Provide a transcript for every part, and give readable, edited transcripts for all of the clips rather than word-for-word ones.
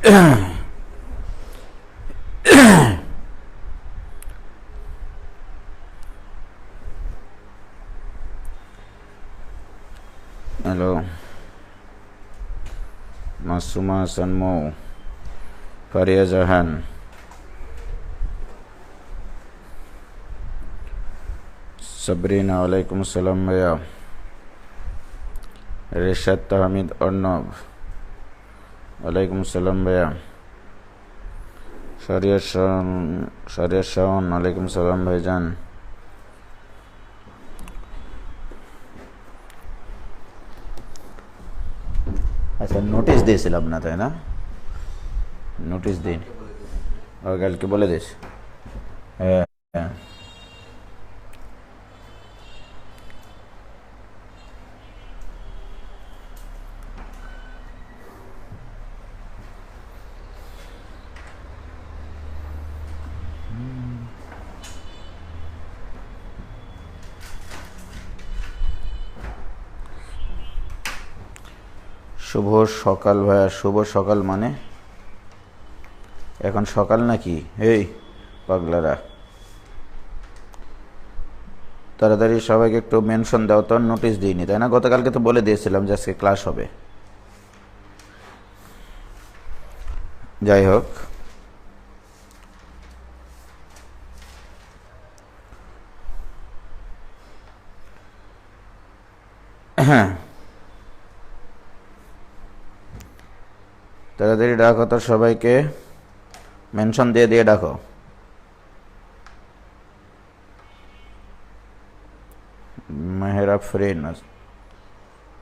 Hello, Masuma সানমো, Faria জাহান, সাবরিনা, ওয়ালাইকুম আসসালাম ভাইয়া, রেশাদ তাহমিদ অর্ণব, ওয়ালাইকুম আসসালাম ভাইয়া, সারিয়া শাওন, ওয়ালাইকুম সালাম ভাইজান। আচ্ছা, নোটিশ দিয়েছিলাম না, তাই না? নোটিশ দিন, কালকে বলে দিস। হ্যাঁ, হ্যাঁ। শুভ সকাল ভাইয়া। শুভ সকাল মানে এখন সকাল নাকি? এই পাগলারা, তাড়াতাড়ি সবাইকে একটু মেনশন দাও তো। নোটিশ দিইনি, তাই না? গতকালকে তো বলে দিয়েছিলাম যে আজকে ক্লাস হবে। যাই হোক, হ্যাঁ, তাড়াতাড়ি ডাকো তো, সবাইকে মেনশন দিয়ে দিয়ে ডাকো। মেহের আফরিন,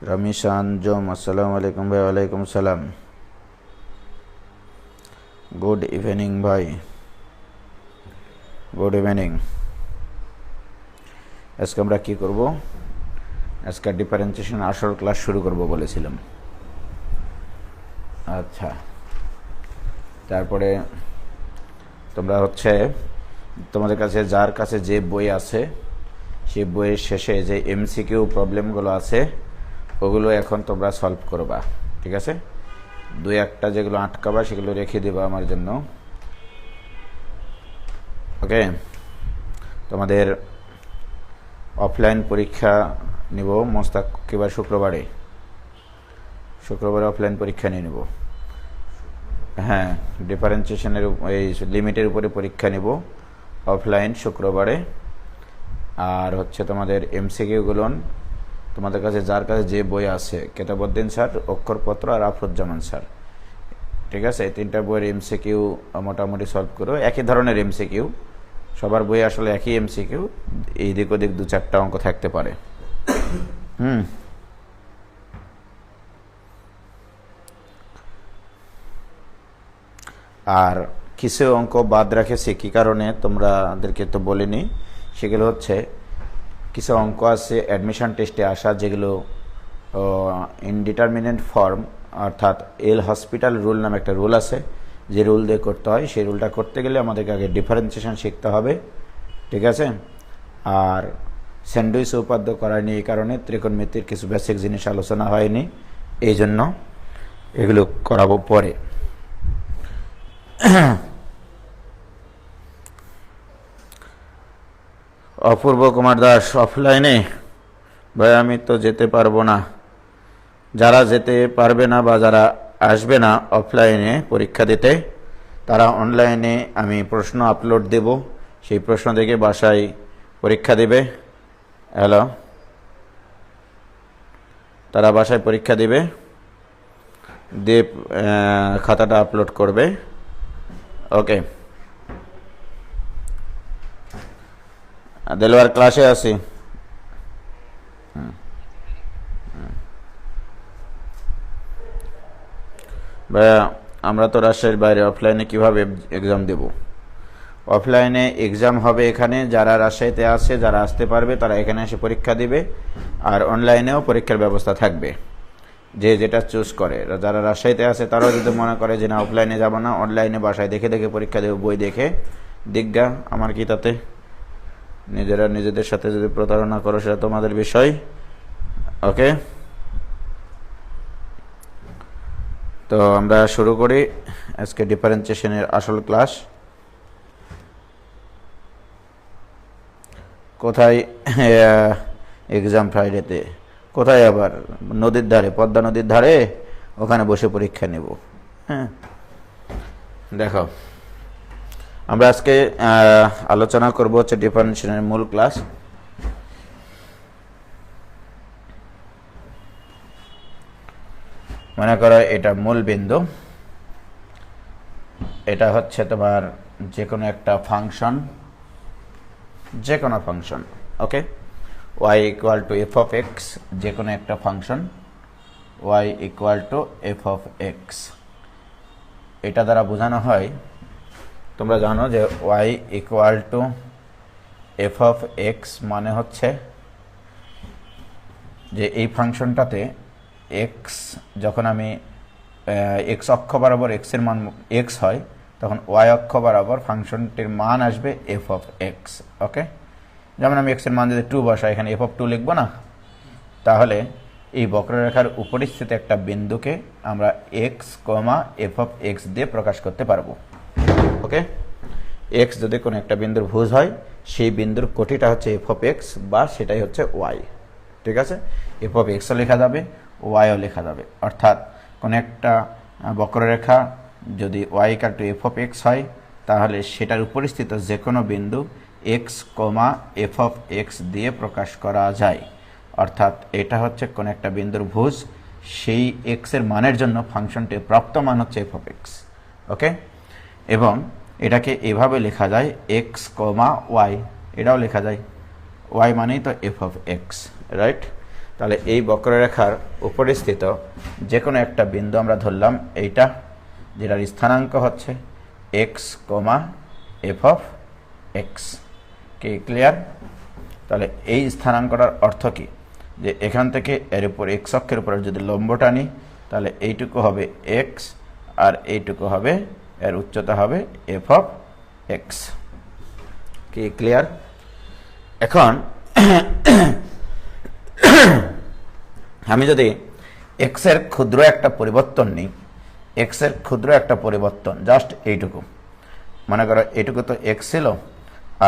রমিশা আঞ্জুম, আসসালামু আলাইকুম ভাই। ওয়ালাইকুম সালাম। গুড ইভিনিং ভাই, গুড ইভিনিং। আজকে আমরা কী করব? আজকে ডিফারেন্সিয়েশন আসল ক্লাস শুরু করব বলেছিলাম। আচ্ছা, তারপরে তোমরা তোমাদের কাছে যার কাছে যে বই আছে সেই বইয়ের শেষে যে এমসিকিউ প্রবলেমগুলো আছে ওগুলো এখন তোমরা সলভ করবা, ঠিক আছে? দুই একটা যেগুলো আটকাবা সেগুলো রেখে দেবা আমার জন্য, ওকে? তোমাদের অফলাইন পরীক্ষা নিব মোস্তাক কিবার শুক্রবারে অফলাইন পরীক্ষা নিয়ে নেব। হ্যাঁ, ডিফারেন্সিয়েশনের এই লিমিটের উপরে পরীক্ষা নিব অফলাইন শুক্রবারে। আর তোমাদের এমসিকিউগুলো তোমাদের কাছে যার কাছে যে বই আছে, কেতাবউদ্দিন স্যার, অক্ষরপত্র আর আফরুজ্জামান স্যার, ঠিক আছে? এই তিনটা বইয়ের এমসিকিউ মোটামুটি সলভ করো। একই ধরনের এমসিকিউ, সবার বই আসলে একই এমসিকিউ, এই দিক ওদিক দু চারটা অঙ্ক থাকতে পারে। আর কিছু অঙ্ক বাদ রেখেছি, কী কারণে তোমাদেরকে তো বলিনি। সেগুলো কিছু অঙ্ক আছে অ্যাডমিশন টেস্টে আসা, যেগুলো ইনডিটারমিনেন্ট ফর্ম, অর্থাৎ এল হসপিটাল রুল নামে একটা রুল আছে, যে রুল দিয়ে করতে হয়। সেই রুলটা করতে গেলে আমাদেরকে আগে ডিফারেন্সিয়েশন শিখতে হবে, ঠিক আছে? আর স্যান্ডউইচ উপাদ্য করায়নি, এই কারণে ত্রিকোণমিতির কিছু বেসিক জিনিস আলোচনা হয়নি, এই জন্য এগুলো করাবো পরে। অপূর্ব কুমার দাস, অফলাইনে ভাই আমি তো যেতে পারবো না। যারা যেতে পারবে না বা যারা আসবে না অফলাইনে পরীক্ষা দিতে, তারা অনলাইনে আমি প্রশ্ন আপলোড দেব, সেই প্রশ্ন দেখে বাসায় পরীক্ষা দেবে। হ্যালো, তারা বাসায় পরীক্ষা দিবে, দিয়ে খাতাটা আপলোড করবে, ওকে? দেলোয়ার ক্লাসে আছি। ভাইয়া আমরা তো রাজশাহীর বাইরে, অফলাইনে কিভাবে এক্সাম দেব? অফলাইনে এক্সাম হবে এখানে, যারা রাজশাহীতে আছে, যারা আসতে পারবে তারা এখানে এসে পরীক্ষা দিবে। আর অনলাইনেও পরীক্ষার ব্যবস্থা থাকবে, যে যেটা চুজ করে। যারা রাজশাহীতে আছে তারাও যদি মনে করে যে না অফলাইনে যাব না, অনলাইনে বাসায় দেখে দেখে পরীক্ষা দেবে, বই দেখে, দিগ্গা, আমার কি তাতে? নিজেরা নিজেদের সাথে যদি প্রতারণা করো সেটা তোমাদের বিষয়, ওকে? তো আমরা শুরু করি আজকে ডিফারেন্সিয়েশনের আসল ক্লাস। কোথায় এক্সাম ফ্রাইডেতে, কোথায় আবার নদীর ধারে, পদ্মা নদীর ধারে, ওখানে বসে পরীক্ষা নেব। হ্যাঁ, দেখো আমরা আজকে আলোচনা করব হচ্ছে ডিফারেন্সিয়েশনের মূল ক্লাস। মনে করো এটা মূল বিন্দু, এটা হচ্ছে তোমার যে কোনো একটা ফাংশন, যে কোনো function, okay, y equal to f of x, যে কোনো একটা function y equal to f of x. এটা দ্বারা বোঝানো হয়, তোমরা জানো যে y equal to f of x মানে হচ্ছে যে এই ফাংশনটাতে এক্স যখন আমি এক্স অক্ষ বরাবর এক্সের মান এক্স হয়, তখন ওয়াই অক্ষ বরাবর ফাংশনটির মান আসবে এফ অফ এক্স। ওকে, যেমন আমি এক্সের মান যদি 2 বসাই, এখানে এফ অফ 2 লিখবো না, তাহলে এই বক্ররেখার উপরিস্থিত একটা বিন্দুকে আমরা x comma f of x দিয়ে প্রকাশ করতে পারবো। ওকে, এক্স যদি কোনো একটা বিন্দুর ভুজ হয়, সেই বিন্দুর কোটিটা হচ্ছে এফ অফ এক্স, বা সেটাই হচ্ছে ওয়াই। ঠিক আছে, এফ অফ এক্সও লেখা যাবে, ওয়াইও লেখা যাবে। অর্থাৎ কোনো একটা বক্ররেখা যদি y equal to f of x হয়, তাহলে সেটার উপরিস্থিত যে কোনো বিন্দু x comma f of x দিয়ে প্রকাশ করা যায়। অর্থাৎ এটা হচ্ছে কোনো একটা বিন্দুর ভুজ, সেই এক্সের মানের জন্য ফাংশনটির প্রাপ্ত মান হচ্ছে এফ অফ এক্স। ওকে, এবং এটাকে এভাবে লেখা যায় এক্স কমা ওয়াই, এটাও লেখা যায় ওয়াই মানেই তো এফ অফ এক্স, রাইট? তাহলে এই বক্ররেখার উপরিস্থিত যে কোনো একটা বিন্দু আমরা ধরলাম এইটা, যেটার স্থানাঙ্ক হচ্ছে x comma f of X. কি ক্লিয়ার? তাহলে এই স্থানাঙ্কটার অর্থ কি, যে এখান থেকে এর উপর এক্স অক্ষের উপরে যদি লম্ব টানি, তাহলে এইটুকু হবে এক্স, আর এইটুকু হবে, এর উচ্চতা হবে এফ অফ এক্স। কি ক্লিয়ার? এখন আমি যদি এক্সের ক্ষুদ্র একটা পরিবর্তন নিই, এক্সের ক্ষুদ্র একটা পরিবর্তন জাস্ট এইটুকু, মনে করো এইটুকু তো এক্স ছিল,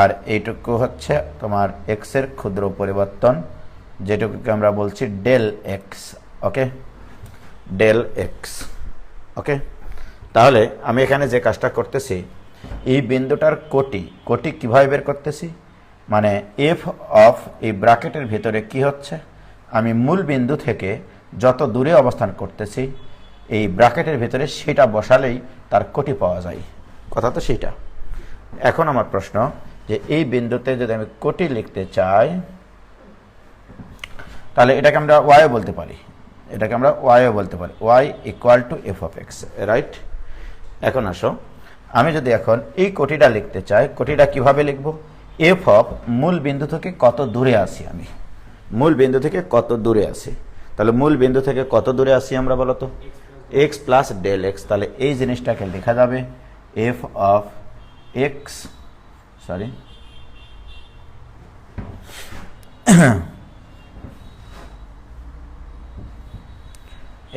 আর এইটুকু হচ্ছে তোমার এক্সের ক্ষুদ্র পরিবর্তন, যেটুকুকে আমরা বলছি ডেল এক্স। ওকে, ডেল এক্স। ওকে, তাহলে আমি এখানে যে কাজটা করতেছি, এই বিন্দুটার কোটি কিভাবে বের করতেছি, মানে এফ অফ এই ব্র্যাকেটের ভিতরে কি হচ্ছে, আমি মূল বিন্দু থেকে যত দূরে অবস্থান করতেছি এই ব্র্যাকেটের ভিতরে সেটা বসালেই তার কোটি পাওয়া যায়। কথা তো সেইটা। এখন আমার প্রশ্ন, যে এই বিন্দুতে যদি আমি কোটি লিখতে চাই, তাহলে এটাকে আমরা ওয়াইও বলতে পারি, এটাকে আমরা ওয়াইও বলতে পারি, y equal to f of x, right? এখন আসো, আমি যদি এখন এই কোটিটা লিখতে চাই, কোটিটা কিভাবে লিখবো, এফ অফ মূল বিন্দু থেকে কত দূরে আসি, আমি মূল বিন্দু থেকে কত দূরে আসি, তাহলে মূল বিন্দু থেকে কত দূরে আসি আমরা বলো তো, এক্স প্লাস ডেল এক্স। তাহলে এই জিনিসটাকে লেখা যাবে F of X, sorry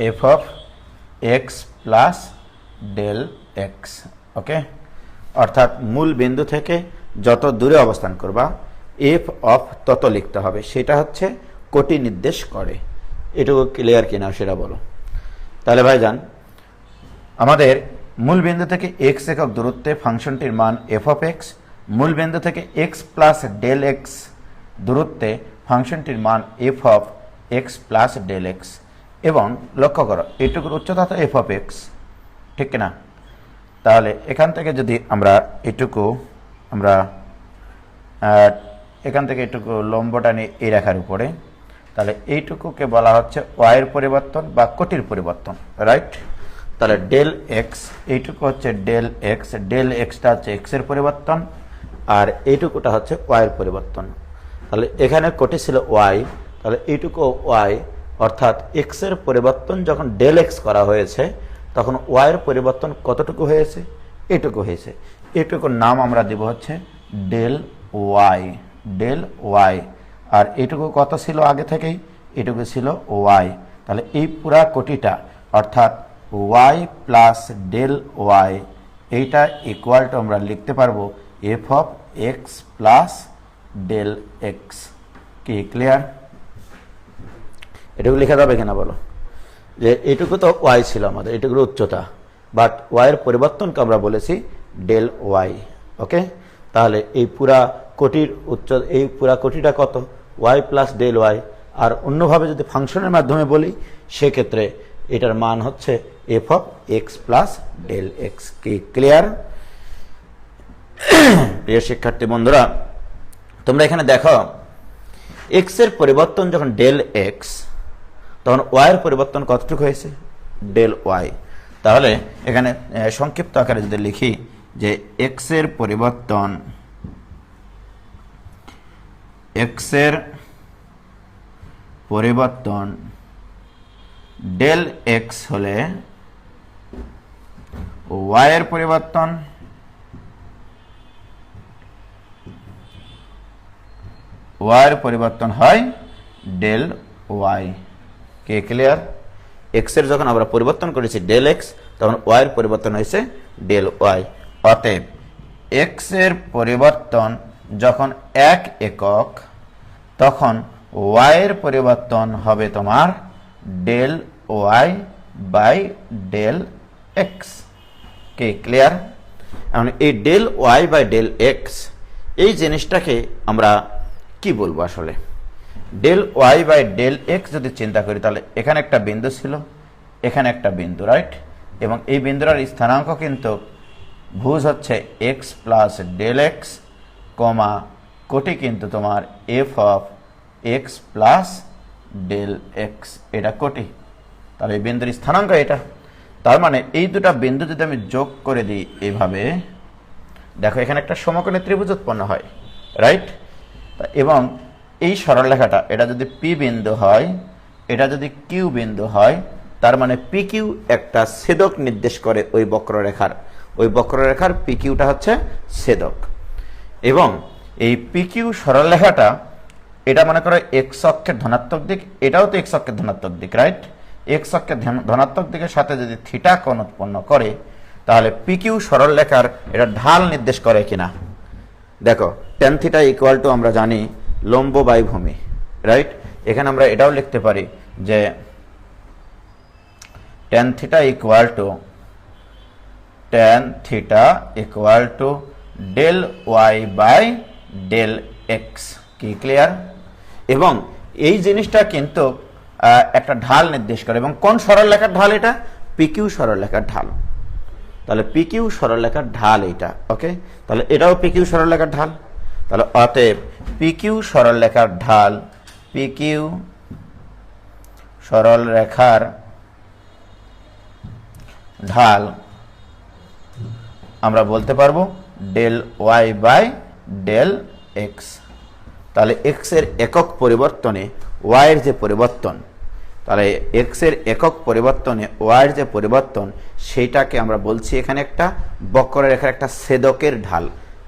F of x plus del X. Okay, অর্থাৎ মূল বিন্দু থেকে যত দূরে অবস্থান করবা এফ অফ তত লিখতে হবে, সেটা হচ্ছে কোটি নির্দেশ করে। এটুকু ক্লিয়ার কিনা সেটা বলো। তাহলে ভাইজান, আমাদের মূল বিন্দু থেকে এক্স একক দূরত্বে ফাংশনটির মান এফ অফ এক্স, মূল বিন্দু থেকে এক্স প্লাস ডেল এক্স দূরত্বে ফাংশনটির মান f of x plus del x. এবং লক্ষ্য করো, এটুকুর উচ্চতা তো এফ অফ এক্স, ঠিক কিনা? তাহলে এখান থেকে যদি আমরা এটুকু, আমরা এখান থেকে এটুকু লম্বটা নিই এই রেখার উপরে, তাহলে এইটুকুকে বলা হচ্ছে ওয়াইয়ের পরিবর্তন বা কোটির পরিবর্তন, রাইট? তাহলে ডেল এক্স, এইটুকু হচ্ছে ডেল এক্স, ডেল এক্সটা হচ্ছে এক্সের পরিবর্তন, আর এইটুকুটা হচ্ছে ওয়াইয়ের পরিবর্তন। তাহলে এখানে কোটি ছিল ওয়াই, তাহলে এইটুকু ওয়াই, অর্থাৎ এক্সের পরিবর্তন যখন ডেল এক্স করা হয়েছে, তখন ওয়াইয়ের পরিবর্তন কতটুকু হয়েছে, এটুকু হয়েছে। এটুকুর নাম আমরা দেব হচ্ছে ডেল ওয়াই, ডেল ওয়াই। আর এটুকু কত ছিল আগে থেকেই, এটুকু ছিল ওয়াই। তাহলে এই পুরা কোটিটা, অর্থাৎ ওয়াই প্লাস ডেল ওয়াই, এইটা ইকুয়াল টু আমরা লিখতে পারবো f of x plus del x. কি ক্লিয়ার? এটুকু লেখা যাবে কিনা বলো? যে এটুকু তো ওয়াই ছিল আমাদের, এটুকুর উচ্চতা, বাট ওয়াইয়ের পরিবর্তনকে আমরা বলেছি ডেল ওয়াই। ওকে, তাহলে এই পুরা কোটির এই পুরা কোটিটা কত? Y plus del Y. আর অন্যভাবে যদি ফাংশনের মাধ্যমে বলি সেক্ষেত্রে এটার মান হচ্ছে F of x plus del x. কি ক্লিয়ার? প্রিয় শিক্ষার্থী বন্ধুরা, তোমরা এখানে দেখো এক্স এর পরিবর্তন যখন ডেল এক্স, তখন ওয়াইয়ের পরিবর্তন কতটুকু হয়েছে? Del Y. তাহলে এখানে সংক্ষিপ্ত আকারে যদি লিখি যে এক্স এর পরিবর্তন ডেল এক্স হলে ওয়াইয়ের পরিবর্তন হয় ডেল ওয়াই। কে ক্লিয়ার? এক্স এর যখন আমরা পরিবর্তন করেছি ডেল এক্স, তখন ওয়াইয়ের পরিবর্তন হয়েছে ডেল ওয়াই। অতএব এক্স এর পরিবর্তন যখন 1 একক, তখন ওয়াইয়ের পরিবর্তন হবে তোমার del Y by del x. কে ক্লিয়ার? এখন এই del Y by del x, এই জিনিসটাকে আমরা কি বলবো আসলে? Del Y by del x যদি চিন্তা করি, তাহলে এখানে একটা বিন্দু ছিল, এখানে একটা বিন্দু, রাইট? এবং এই বিন্দুটার স্থানাঙ্ক কিন্তু ভুজ হচ্ছে x plus del x, comma কোটি কিন্তু তোমার f of x plus del x, এটা কোটি। তাহলে এই বিন্দুর স্থানাঙ্ক এটা। তার মানে এই দুটা বিন্দু যদি আমি যোগ করে দিই এইভাবে, দেখো এখানে একটা সমকোণী ত্রিভুজ উৎপন্ন হয়, রাইট? এবং এই সরলরেখাটা, এটা যদি পি বিন্দু হয়, এটা যদি কিউ বিন্দু হয়, তার মানে পি কিউ একটা ছেদক নির্দেশ করে ওই বক্ররেখার পি কিউটা হচ্ছে ছেদক। এবং এই পি কিউ সরলরেখাটা, এটা মনে করো এক্স অক্ষের ধনাত্মক দিক, এটাও তো এক্স অক্ষের ধনাত্মক দিক, রাইট? এক্স অক্ষের ধনাত্মক দিকের সাথে যদি থিটা কোণ উৎপন্ন করে, তাহলে পি কিউ সরলরেখার এটা ঢাল নির্দেশ করে কিনা। দেখো ট্যান থিটা ইকুয়াল টু আমরা জানি লম্ব বাই ভূমি, রাইট? এখানে আমরা এটাও লিখতে পারি যে tan theta equals to del Y by del x. কি ক্লিয়ার? এবং এই জিনিসটা কিন্তু একটা ঢাল নির্দেশ করে। এবং কোন সরলরেখার ঢাল? এটা পিকিউ সরলরেখার ঢাল। তাহলে পিকিউ সরলরেখার ঢাল এটা। ওকে, তাহলে এটাও পিকিউ সরলরেখার ঢাল। তাহলে অতএব পিকিউ সরলরেখার ঢাল, পিকিউ সরলরেখার ঢাল আমরা বলতে পারবো del Y by del x. তাহলে এক্স এর একক পরিবর্তনে ওয়াইয়ের যে পরিবর্তন, তাহলে এক্স এর একক পরিবর্তনে ওয়াইয়ের যে পরিবর্তন, সেইটাকে আমরা বলছি এখানে একটা বক্ররেখার একটা ছেদকের ঢাল,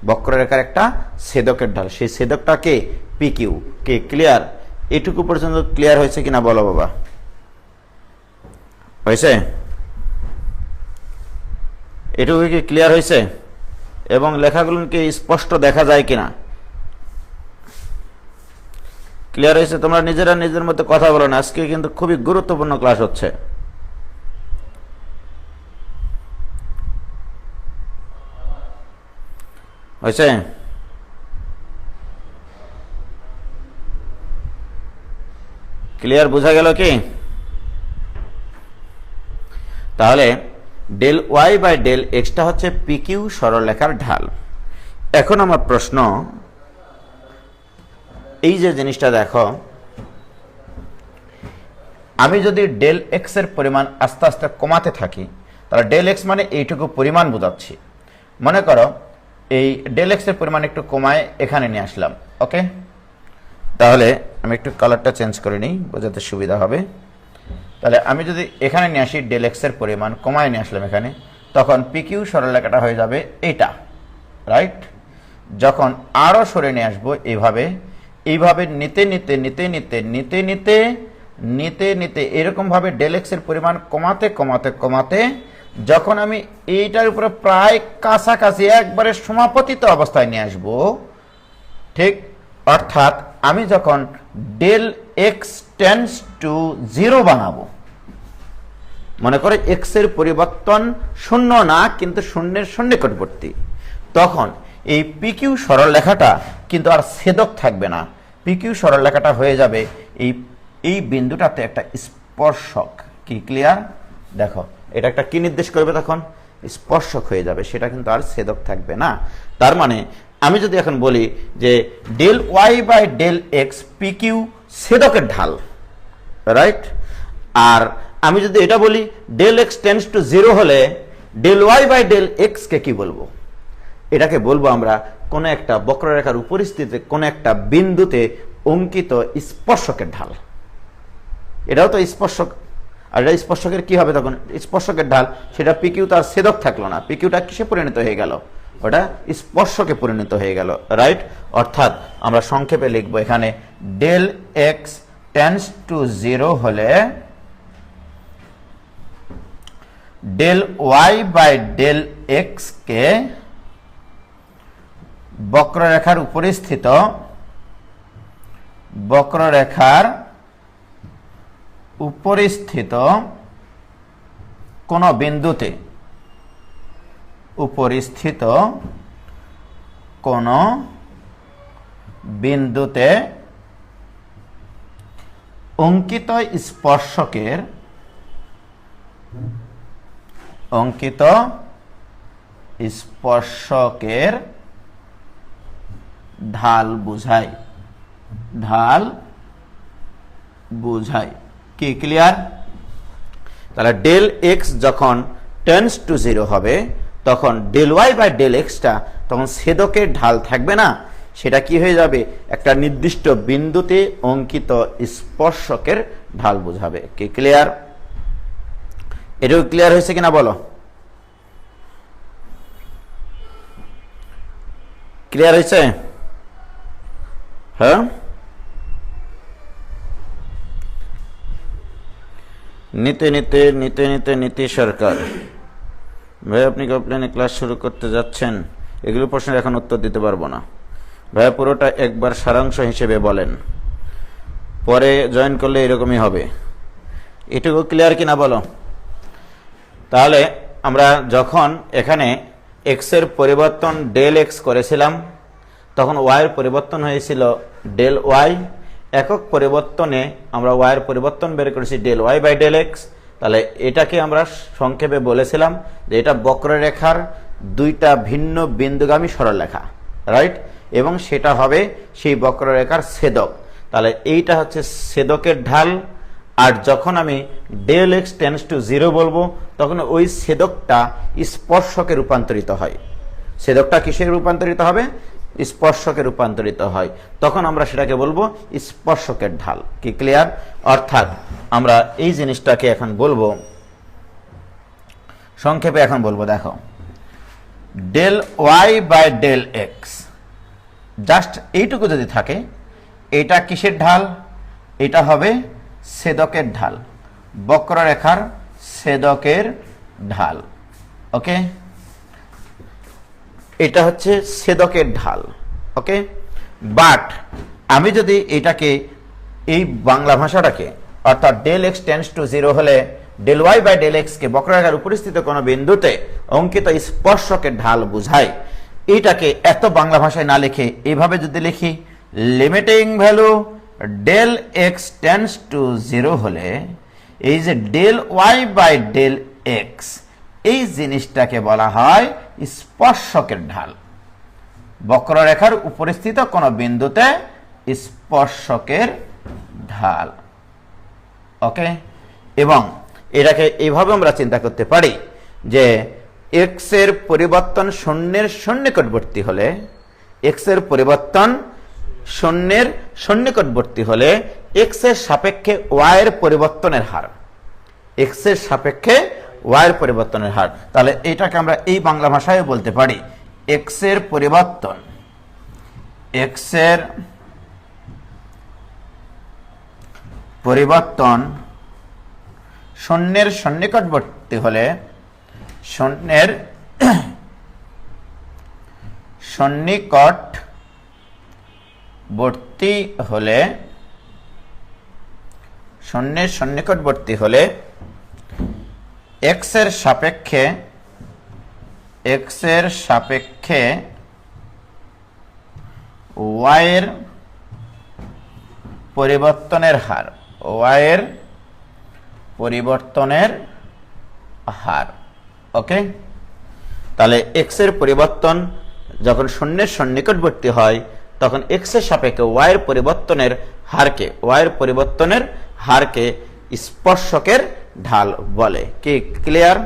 বক্ররেখার একটা ছেদকের ঢাল। সেই ছেদকটাকে পি কিউ। কে ক্লিয়ার? এটুকু পর্যন্ত ক্লিয়ার হয়েছে কিনা বলো বাবা? হয়েছে? এটুকু কি ক্লিয়ার হয়েছে? এবং লেখাগুলো কি স্পষ্ট দেখা যায় কিনা? ক্লিয়ার হয়েছে? তোমরা নিজেরা নিজের মধ্যে কথা বলো না, আজকে কিন্তু খুবই গুরুত্বপূর্ণ ক্লাস হচ্ছে। হয়েছে? ক্লিয়ার? বোঝা গেল কি? তাহলে ডেল ওয়াই বাই ডেল এক্সটা হচ্ছে পিকিউ সরলরেখার ঢাল। এখন আমার প্রশ্ন, এই যে জিনিসটা দেখো, আমি যদি ডেল এক্স এর পরিমাণ আস্তে আস্তে কমাতে থাকি, তাহলে ডেল এক্স মানে এইটুকু পরিমাণ বোঝাচ্ছি। মনে করো এই ডেল এক্স এর পরিমাণ একটু কমায় এখানে নিয়ে আসলাম। ওকে, তাহলে আমি একটু কালারটা চেঞ্জ করে নিই, বোঝাতে সুবিধা হবে। তাহলে আমি যদি এখানে নিয়ে আসি ডেল এক্স এর পরিমাণ কমায় নিয়ে আসলাম এখানে, তখন পিকিউ সরলরেখাটা হয়ে যাবে এটা, রাইট? যখন আরো সরে নিয়ে আসবো এইভাবে, এইভাবে নিতে নিতে নিতে নিতে নিতে নিতে নিতে নিতে এরকমভাবে ডেল এক্স এর পরিমাণ কমাতে কমাতে কমাতে যখন আমি এইটার উপরে প্রায় কাছাকাছি একবারে সমাপতিত অবস্থায় নিয়ে আসব, ঠিক, অর্থাৎ আমি যখন ডেল এক্স টেন্ডস টু 0 বানাবো, মনে করে এক্স এর পরিবর্তন শূন্য না কিন্তু শূন্যের সন্নিকটবর্তী, তখন এই পিকিউ সরলরেখাটা কিন্তু আর ছেদক থাকবে না। পিকিউ সরলরেখাটা হয়ে যাবে এই বিন্দুটাতে একটা স্পর্শক। কি ক্লিয়ার? দেখো এটা একটা কি নির্দেশ করবে, তখন স্পর্শক হয়ে যাবে, সেটা কিন্তু আর ছেদক থাকবে না। তার মানে আমি যদি এখন বলি যে del Y by del X PQ ছেদকের ঢাল, রাইট? আর আমি যদি এটা বলি ডেল এক্স টেন্ডস টু 0 হলে del Y by del x কে কি বলবো? এটাকে বলবো আমরা কোন একটা বক্ররেখার উপরিস্থিতিতে কোন একটা বিন্দুতে অঙ্কিত স্পর্শকের ঢাল। এটাও তো স্পর্শক, আর এটা স্পর্শকের কি হবে তখন? স্পর্শকের ঢাল। সেটা পিকিউ তার ছেদক থাকলো না, পিকিউটা কিসে পরিণত হয়ে গেল? ওটা স্পর্শকে পরিণত হয়ে গেল, রাইট? অর্থাৎ আমরা সংক্ষেপে লিখবো এখানে ডেল এক্স টেন্ডস টু 0 হলে del Y by del x কে বক্ররেখার উপরিস্থিত কোন বিন্দুতে অঙ্কিত স্পর্শকের ঢাল বুঝায়। কি ক্লিয়ার? তাহলে ডেল এক্স যখন টেন্ডস টু 0 হবে তখন ডেল ওয়াই বাই ডেল এক্সটা তখন ছেদকের ঢাল থাকবে না, সেটা কি হয়ে যাবে? একটা নির্দিষ্ট বিন্দুতে অঙ্কিত স্পর্শকের ঢাল বোঝাবে। কি ক্লিয়ার? এটাও ক্লিয়ার হয়েছে কিনা বলো? ক্লিয়ার হয়েছে? হ্যাঁ, নীতি সরকার ভাই, আপনি অফলাইনে ক্লাস শুরু করতে যাচ্ছেন? এগুলো প্রশ্নের এখন উত্তর দিতে পারবো না ভাইয়া, পুরোটা একবার সারাংশ হিসেবে বলেন, পরে জয়েন করলে এরকমই হবে। এটুকু ক্লিয়ার কিনা বলো? তাহলে আমরা যখন এখানে এক্স এর পরিবর্তন ডেল এক্স করেছিলাম তখন ওয়াই এর পরিবর্তন হয়েছিল ডেল ওয়াই। একক পরিবর্তনে আমরা ওয়াই এর পরিবর্তন বের করেছি del Y by del x. তাহলে এটাকে আমরা সংক্ষেপে বলেছিলাম যে এটা বক্ররেখার দুইটা ভিন্ন বিন্দুগামী সরলরেখা, রাইট? এবং সেটা হবে সেই বক্ররেখার ছেদক। তাহলে এইটা হচ্ছে ছেদকের ঢাল। আর যখন আমি ডেল এক্স টেন্ডস টু 0 বলবো তখন ওই ছেদকটা স্পর্শকে রূপান্তরিত হয়। ছেদকটা কিসে রূপান্তরিত হবে? স্পর্শকে রূপান্তরিত হয়। তখন আমরা সেটাকে বলবো স্পর্শকের ঢাল। কি ক্লিয়ার? অর্থাৎ আমরা এই জিনিসটাকে এখন বলবো সংক্ষেপে, এখন বলবো দেখো del Y by del x, just এইটুকু যদি থাকে, এটা কিসের ঢাল? এটা হবে ছেদকের ঢাল, বক্ররেখার ছেদকের ঢাল। ওকে, এটা হচ্ছে ছেদকের ঢাল। ওকে, বাট আমি যদি এটাকে এই বাংলা ভাষাটাকে অর্থাৎ ডেল এক্স টেন্ডস টু 0 হলে del Y by del x কে বক্ররেখার উপরিস্থিত কোনো বিন্দুতে অঙ্কিত স্পর্শকের ঢাল বুঝায়, এটাকে এত বাংলা ভাষায় না লিখে এইভাবে যদি লিখি limiting value del x tends to 0 হলে এই যে del Y by del x, এই জিনিসটাকে বলা হয় স্পর্শকের ঢাল। বক্ররেখার উপরিস্থিত কোন বিন্দুতে স্পর্শকের ঢাল। ওকে, এবং এটাকে এইভাবে আমরা চিন্তা করতে পারি যে এক্স এর পরিবর্তন শূন্যের সন্নিকটবর্তী হলে, এক্স এর পরিবর্তন শূন্যের সন্নিকটবর্তী হলে এক্স এর সাপেক্ষে ওয়াই এর পরিবর্তনের হার, এক্স এর সাপেক্ষে ওয়াই এর পরিবর্তনের হার। তাহলে এটাকে আমরা এই বাংলা ভাষায় বলতে পারি এক্স এর পরিবর্তন, এক্স এর পরিবর্তন শূন্যের সন্নিকটবর্তী হলে শূন্যের সন্নিকটবর্তী হলে শূন্যের সন্নিকটবর্তী হলে এক্স এর সাপেক্ষে ওয়াই এর পরিবর্তনের হার ওকে। তাহলে এক্স এর পরিবর্তন যখন শূন্যের সন্নিকটবর্তী হয় তখন এক্স এর সাপেক্ষে ওয়াই এর পরিবর্তনের হারকে স্পর্শকের ঢাল বলে। কি ক্লিয়ার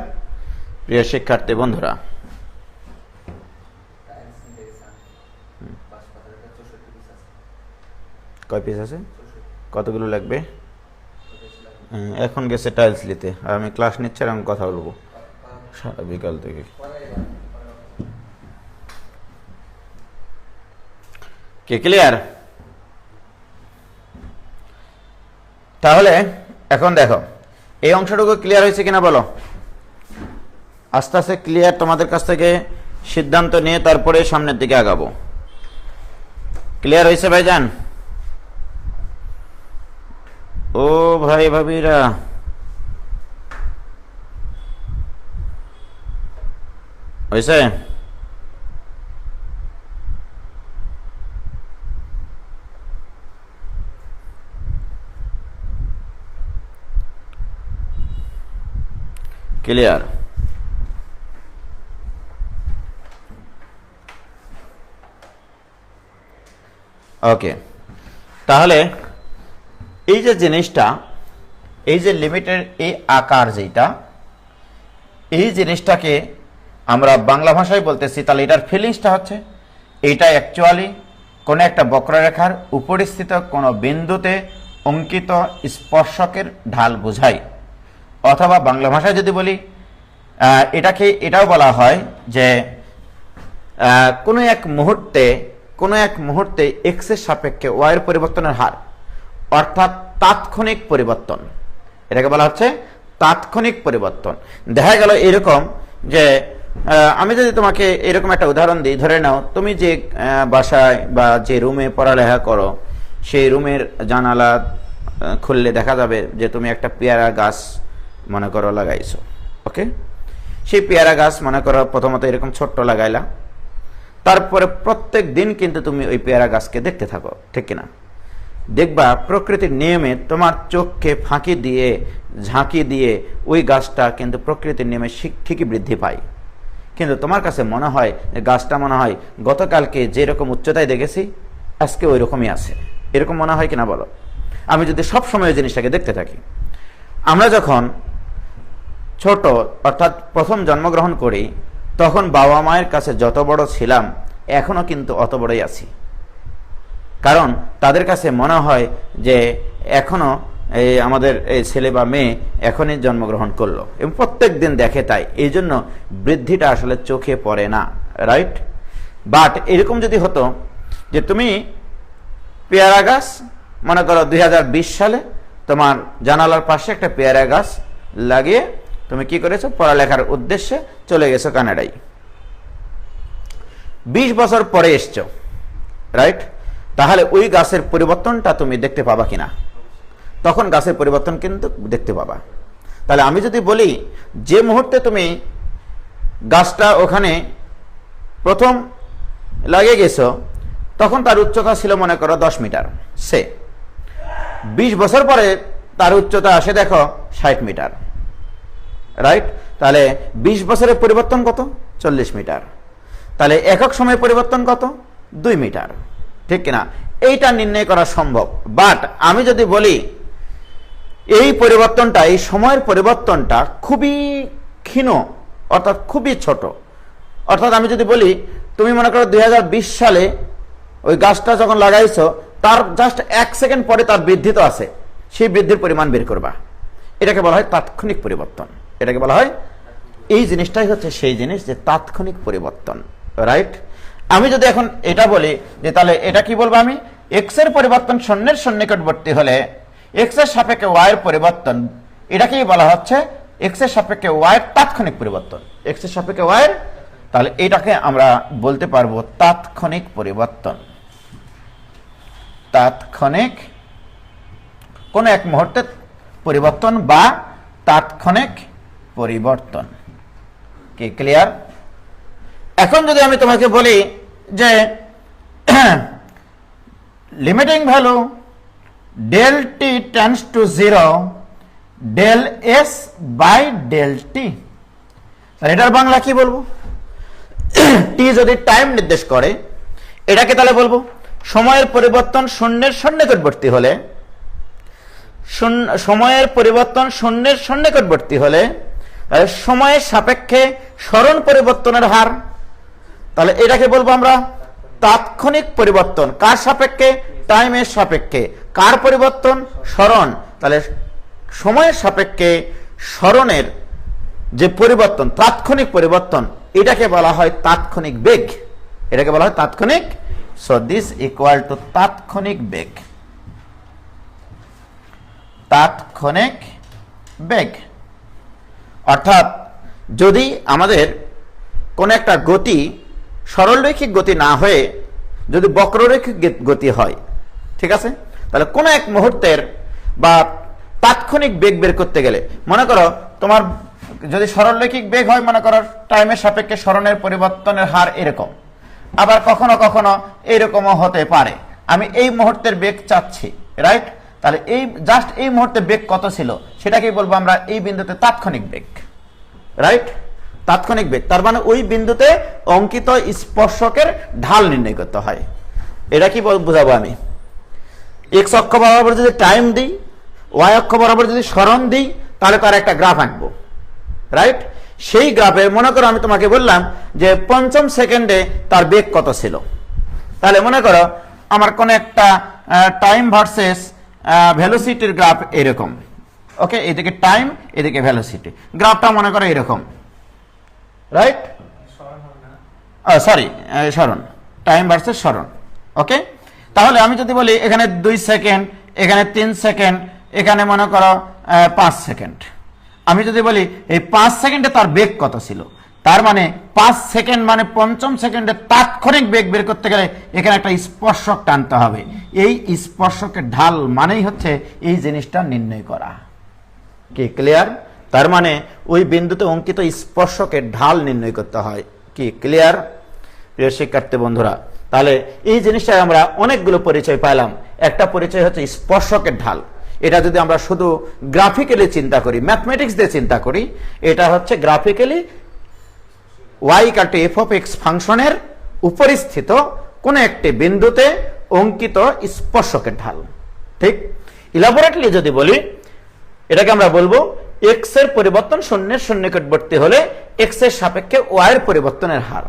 প্রিয় শিক্ষার্থী বন্ধুরা? কয় পিস আছে? কতগুলো লাগবে? এখন গেছে টাইলস নিতে, আর আমি ক্লাস নিচ্ছি আর আমি কথা বলবো সারা বিকাল থেকে। কি ক্লিয়ার? তাহলে এখন দেখো এই অংশটুকু ক্লিয়ার হয়েছে কিনা বলো। আস্তে আস্তে ক্লিয়ার তোমাদের কাছ থেকে সিদ্ধান্ত নিয়ে তারপরে সামনের দিকে আগাবো। ক্লিয়ার হয়েছে ভাইজান? ও ভাই ভাবিরা হয়েছে? ক্লিয়ার? ওকে, তাহলে এই যে জিনিসটা, এই যে লিমিটের এই আকার যেটা, এই জিনিসটাকে আমরা বাংলা ভাষায় বলতেছি, তাহলে এটার ফিলিংসটা হচ্ছে এইটা অ্যাকচুয়ালি কোনো একটা বক্ররেখার উপরিস্থিত কোনো বিন্দুতে অঙ্কিত স্পর্শকের ঢাল বোঝায়। অথবা বাংলা ভাষায় যদি বলি এটাও বলা হয় যে কোনো এক মুহূর্তে এক্স এর সাপেক্ষে ওয়াই এর পরিবর্তনের হার, অর্থাৎ তাৎক্ষণিক পরিবর্তন, এটাকে বলা হচ্ছে তাৎক্ষণিক পরিবর্তন। দেখা গেল এরকম যে আমি যদি তোমাকে এরকম একটা উদাহরণ দিই, ধরে নাও তুমি যে বাসায় বা যে রুমে পড়ালেখা করো সেই রুমের জানালা খুললে দেখা যাবে যে তুমি একটা পেয়ারা গাছ মনে করো লাগাইছো। ওকে, সেই পেয়ারা গাছ মনে করো প্রথমত এরকম ছোট্ট লাগাইলা, তারপরে প্রত্যেক দিন কিন্তু তুমি ওই পেয়ারা গাছকে দেখতে থাকো, ঠিক কিনা? দেখবা প্রকৃতির নিয়মে তোমার চোখকে ফাঁকি দিয়ে ঝাঁকি দিয়ে ওই গাছটা কিন্তু প্রকৃতির নিয়মে ঠিকই বৃদ্ধি পায়। কিন্তু তোমার কাছে মনে হয় গাছটা মনে হয় গতকালকে যেরকম উচ্চতায় দেখেছি আজকে ওই রকমই আছে, এরকম মনে হয় কিনা বলো? আমি যদি সব সময় ওই জিনিসটাকে দেখতে থাকি। আমরা যখন ছোট অর্থাৎ প্রথম জন্মগ্রহণ করি তখন বাবা মায়ের কাছে যত বড় ছিলাম এখনো কিন্তু অত বড়ই আছি, কারণ তাদের কাছে মনে হয় যে এখনো আমাদের এই ছেলে বা মেয়ে এখনই জন্মগ্রহণ করলো এবং প্রত্যেক দিন দেখে, তাই এই জন্য বৃদ্ধিটা আসলে চোখে পড়ে না, রাইট? বাট এরকম যদি হতো যে তুমি পেয়ারা গাছ মনে করো 2020 সালে তোমার জানালার পাশে একটা পেয়ারা গাছ লাগিয়ে তুমি কি করেছো, পড়ালেখার উদ্দেশ্যে চলে গেছো কানাডায়, 20 বছর পরে এসছো, রাইট? তাহলে ওই গাছের পরিবর্তনটা তুমি দেখতে পাবা কিনা? তখন গাছের পরিবর্তন কিন্তু দেখতে পাবা। তাহলে আমি যদি বলি যে মুহূর্তে তুমি গাছটা ওখানে প্রথম লাগিয়ে গেছো তখন তার উচ্চতা ছিল মনে করো 10 মিটার, সে 20 বছর পরে তার উচ্চতা আসে দেখো 60 মিটার, রাইট? তাহলে 20 বছরের পরিবর্তন কত? 40 মিটার। তাহলে একক সময়ের পরিবর্তন কত? 2 মিটার, ঠিক কিনা? এইটা নির্ণয় করা সম্ভব। বাট আমি যদি বলি এই পরিবর্তনটা, এই সময়ের পরিবর্তনটা খুবই ক্ষীণ, অর্থাৎ খুবই ছোট, অর্থাৎ আমি যদি বলি তুমি মনে করো 2020 সালে ওই গাছটা যখন লাগাইছো তার জাস্ট 1 সেকেন্ড পরে তার বৃদ্ধি তো আছে, সেই বৃদ্ধির পরিমাণ বের করবা, এটাকে বলা হয় তাৎক্ষণিক পরিবর্তন। এটাকে বলা হয়, এই জিনিসটাই হচ্ছে সেই জিনিস যে তাৎক্ষণিক পরিবর্তন, রাইট? আমি যদি এখন এটা বলি যে তাহলে এটা কি বলবো, আমি এক্স এর পরিবর্তন শূন্যের সন্নিকটবর্তী হলে এক্স এর সাপেক্ষে ওয়াই এর পরিবর্তন, এটাকেই বলা হচ্ছে এক্স এর সাপেক্ষে ওয়াই এর তাৎক্ষণিক পরিবর্তন। এক্স এর সাপেক্ষে ওয়াই এর, তাহলে এটাকে আমরা বলতে পারবো তাৎক্ষণিক পরিবর্তন। তাৎক্ষণিক কোন এক মুহূর্তে পরিবর্তন বা তাৎক্ষণিক পরিবর্তন। কি ক্লিয়ার? এখন যদি আমি তোমাকে বলি যে limiting value del t tends to 0 del s by del t, এটার বাংলা কি বলবো? টি যদি টাইম নির্দেশ করে, এটাকে তাহলে বলবো সময়ের পরিবর্তন শূন্যের সন্নিকটবর্তী হলে, সময়ের পরিবর্তন শূন্যের সন্নিকটবর্তী হলে সময়ের সাপেক্ষে সরণ পরিবর্তনের হার, তাহলে এটাকে বলবো আমরা তাৎক্ষণিক পরিবর্তন। কার সাপেক্ষে? টাইমের সাপেক্ষে। কার পরিবর্তন? সরণ। তাহলে সময়ের সাপেক্ষে সরণের যে পরিবর্তন, তাৎক্ষণিক পরিবর্তন, এটাকে বলা হয় তাৎক্ষণিক বেগ। এটাকে বলা হয় তাৎক্ষণিক। সো দিস ইকুয়াল টু তাৎক্ষণিক বেগ। তাৎক্ষণিক বেগ অর্থাৎ যদি আমাদের কোন একটা গতি সরলরৈখিক গতি না হয়ে যদি বক্ররৈখিক গতি হয়, ঠিক আছে, তাহলে কোন এক মুহূর্তের বা তাৎক্ষণিক বেগ বের করতে গেলে, মনে করো তোমার যদি সরলরৈখিক বেগ হয়, মনে করো টাইমের সাপেক্ষে সরণের পরিবর্তনের হার এরকম, আবার কখনো কখনো এইরকমও হতে পারে। আমি এই মুহূর্তের বেগ চাচ্ছি, রাইট? তাহলে এই জাস্ট এই মুহূর্তে বেগ কত ছিল সেটাকেই বলবো আমরা এই বিন্দুতে তাৎক্ষণিক বেগ, রাইট? তাৎক্ষণিক বেগ তার মানে ওই বিন্দুতে অঙ্কিত স্পর্শকের ঢাল নির্ণয় করতে হয়। এটা কি বুঝাবো আমি? এক্স অক্ষ বরাবর যদি টাইম দিই, ওয়াই অক্ষ বরাবর যদি সরণ দিই, তাহলে তার একটা গ্রাফ আঁকবো, রাইট? সেই গ্রাফে মনে করো আমি তোমাকে বললাম যে ৫ম সেকেন্ডে তার বেগ কত ছিল, তাহলে মনে করো আমার কোন একটা টাইম ভার্সেস ভেলোসিটির গ্রাফ এরকম, ওকে? এদিকে টাইম, এদিকে ভেলোসিটি, গ্রাফটা মনে করো এরকম, রাইট? সরি, সরণ, টাইম ভার্সেস সরণ, ওকে? তাহলে আমি যদি বলি এখানে 2 সেকেন্ড, এখানে 3 সেকেন্ড, এখানে মনে করো 5 সেকেন্ড, আমি যদি বলি এই 5 সেকেন্ডে তার বেগ কত ছিল, তার মানে 5 সেকেন্ড মানে ৫ম সেকেন্ডে তাৎক্ষণিক বেগ বের করতে গেলে এখানে একটা স্পর্শক টানতে হবে। এই স্পর্শকের ঢাল মানেই হচ্ছে এই জিনিসটা নির্ণয় করা। কি ক্লিয়ার? তার মানে ওই বিন্দুতে অঙ্কিত স্পর্শকের ঢাল নির্ণয় করতে হয়। কি ক্লিয়ার প্রিয় শিক্ষার্থী বন্ধুরা? তাহলে এই জিনিসটা আমরা অনেকগুলো পরিচয় পাইলাম। একটা পরিচয় হচ্ছে স্পর্শকের ঢাল। এটা যদি আমরা শুধু গ্রাফিক্যালি চিন্তা করি, ম্যাথমেটিক্স দিয়ে চিন্তা করি, এটা হচ্ছে গ্রাফিক্যালি y = f(x) ফাংশনের উপরিস্থিত কোন একটি বিন্দুতে অঙ্কিত স্পর্শকের ঢাল। ঠিক ইলাবোরেটলি যদি বলি, এটাকে আমরা বলবো x এর পরিবর্তন শূন্যের সন্নিকটবর্তী হলে x এর সাপেক্ষে y এর পরিবর্তনের হার।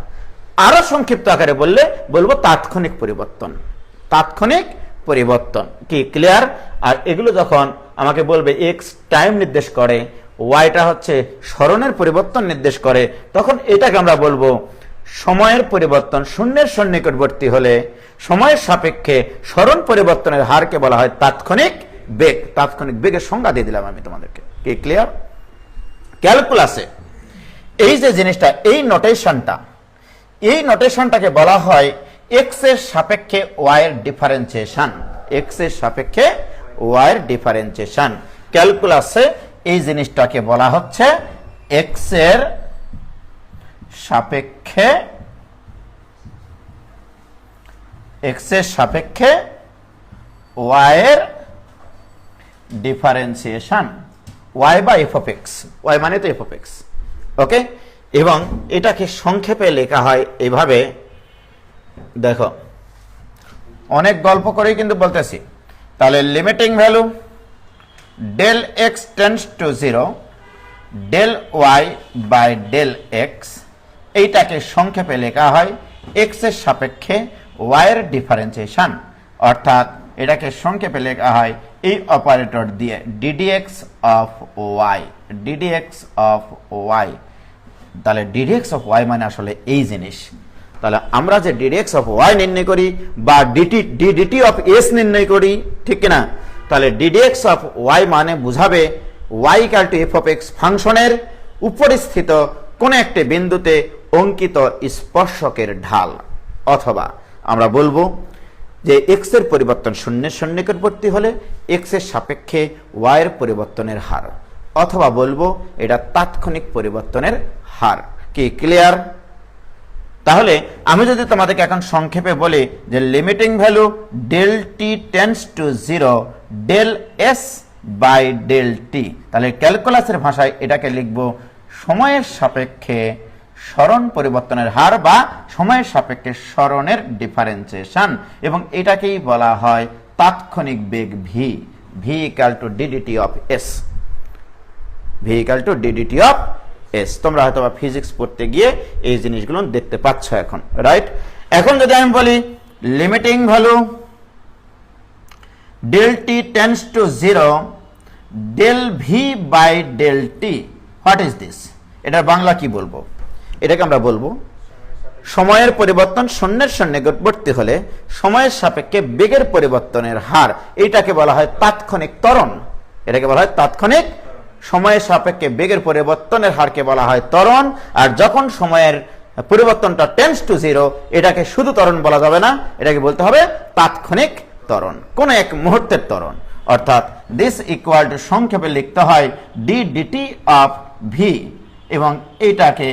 আরো সংক্ষিপ্ত আকারে বললে বলবো তাৎক্ষণিক পরিবর্তন। তাৎক্ষণিক পরিবর্তন। কি ক্লিয়ার? আর এগুলো যখন আমাকে বলবে x টাইম নির্দেশ করে, ওয়াইটা হচ্ছে সরণের পরিবর্তন নির্দেশ করে, তখন এটাকে আমরা বলবো সময়ের পরিবর্তন শূন্যের সন্নিকটবর্তী হলে সময়ের সাপেক্ষে সরণ পরিবর্তনের হারকে বলা হয় তাৎক্ষণিক বেগ। তাৎক্ষণিক বেগের সংজ্ঞা দিয়ে দিলাম আমি তোমাদেরকে। কি ক্লিয়ার? ক্যালকুলাসে এই যে জিনিসটা, এই নোটেশনটাকে বলা হয় এক্স এর সাপেক্ষে ওয়াই এর ডিফারেন্সিয়েশন। এক্স এর সাপেক্ষে ওয়াই এর ডিফারেন্সিয়েশন। ক্যালকুলাসে এই জিনিসটাকে বলা হচ্ছে এক্স এর সাপেক্ষে ওয়াই এর ডিফারেন্সিয়েশন। ওয়াই বা এফ অফ এক্স, ওয়াই মানে তো এফ অফ এক্স, ওকে? এবং এটাকে সংক্ষেপে লেখা হয় এভাবে, দেখো অনেক গল্প করেই কিন্তু বলতেছি। তাহলে limiting value del x tends to 0 del y by del x, এইটাকে সংক্ষেপে লেখা হয় x এর সাপেক্ষে y এর ডিফারেন্সিয়েশন। অর্থাৎ এটাকে সংক্ষেপে লেখা হয় এই অপারেটর দিয়ে ddx of y, ddx of y। তাহলে ddx of y মানে আসলে এই জিনিস। তাহলে আমরা যে ddx of y নির্ণয় করি বা dt of s নির্ণয় করি, ঠিক কিনা? তাহলে ডিডিএক্স অফ ওয়াই মানে বুঝাবে y equal to f of x ফাংশনের উপরিস্থিত কোন একটি বিন্দুতে অঙ্কিত স্পর্শকের ঢাল, অথবা আমরা বলবো যে এক্স এর পরিবর্তন শূন্যের সন্নিকটবর্তী হলে এক্স এর সাপেক্ষে ওয়াই এর পরিবর্তনের হার, অথবা বলবো এটা তাৎক্ষণিক পরিবর্তনের হার। কি ক্লিয়ার? তাহলে আমি যদি তোমাদেরকে এখন সংক্ষেপে বলি যে limiting value del t tends to 0 del s by del t, তাহলে ক্যালকুলাসের ভাষায় এটাকে লিখবো সময়ের সাপেক্ষে সরণ পরিবর্তনের হার বা সময়ের সাপেক্ষে সরণের ডিফারেন্সিয়েশন, এবং এটাকেই বলা হয় তাৎক্ষণিক বেগ V, V equal to D D T of S, V equal to D D T of S. তোমরা হয়তো বা ফিজিক্স পড়তে গিয়ে এই জিনিসগুলো দেখতে পাচ্ছ এখন, রাইট? এখন যদি আমি বলি limiting value del t tends to 0 del v by del t, what is this? এটার বাংলা কি বলবো? এটাকে আমরা বলবো সময়ের পরিবর্তন শূন্যের সন্নিকটবর্তী হলে সময়ের সাপেক্ষে বেগের পরিবর্তনের হার, এটাকে বলা হয় তাৎক্ষণিক ত্বরণ। এটাকে বলা হয় তাৎক্ষণিক, সময়ের সাপেক্ষে বেগের পরিবর্তনের হারকে বলা হয় ত্বরণ। আর যখন সময়ের পরিবর্তনটা টেন্ডস টু 0, এটাকে শুধু ত্বরণ বলা যাবে না, এটাকে বলতে হবে তাৎক্ষণিক ত্বরণ, কোন এক মুহূর্তের ত্বরণ। অর্থাৎ দিস ইকুয়াল টু সংক্ষেপে লিখতে হয় ডি ডিটি অফ ভি, এবং এটাকে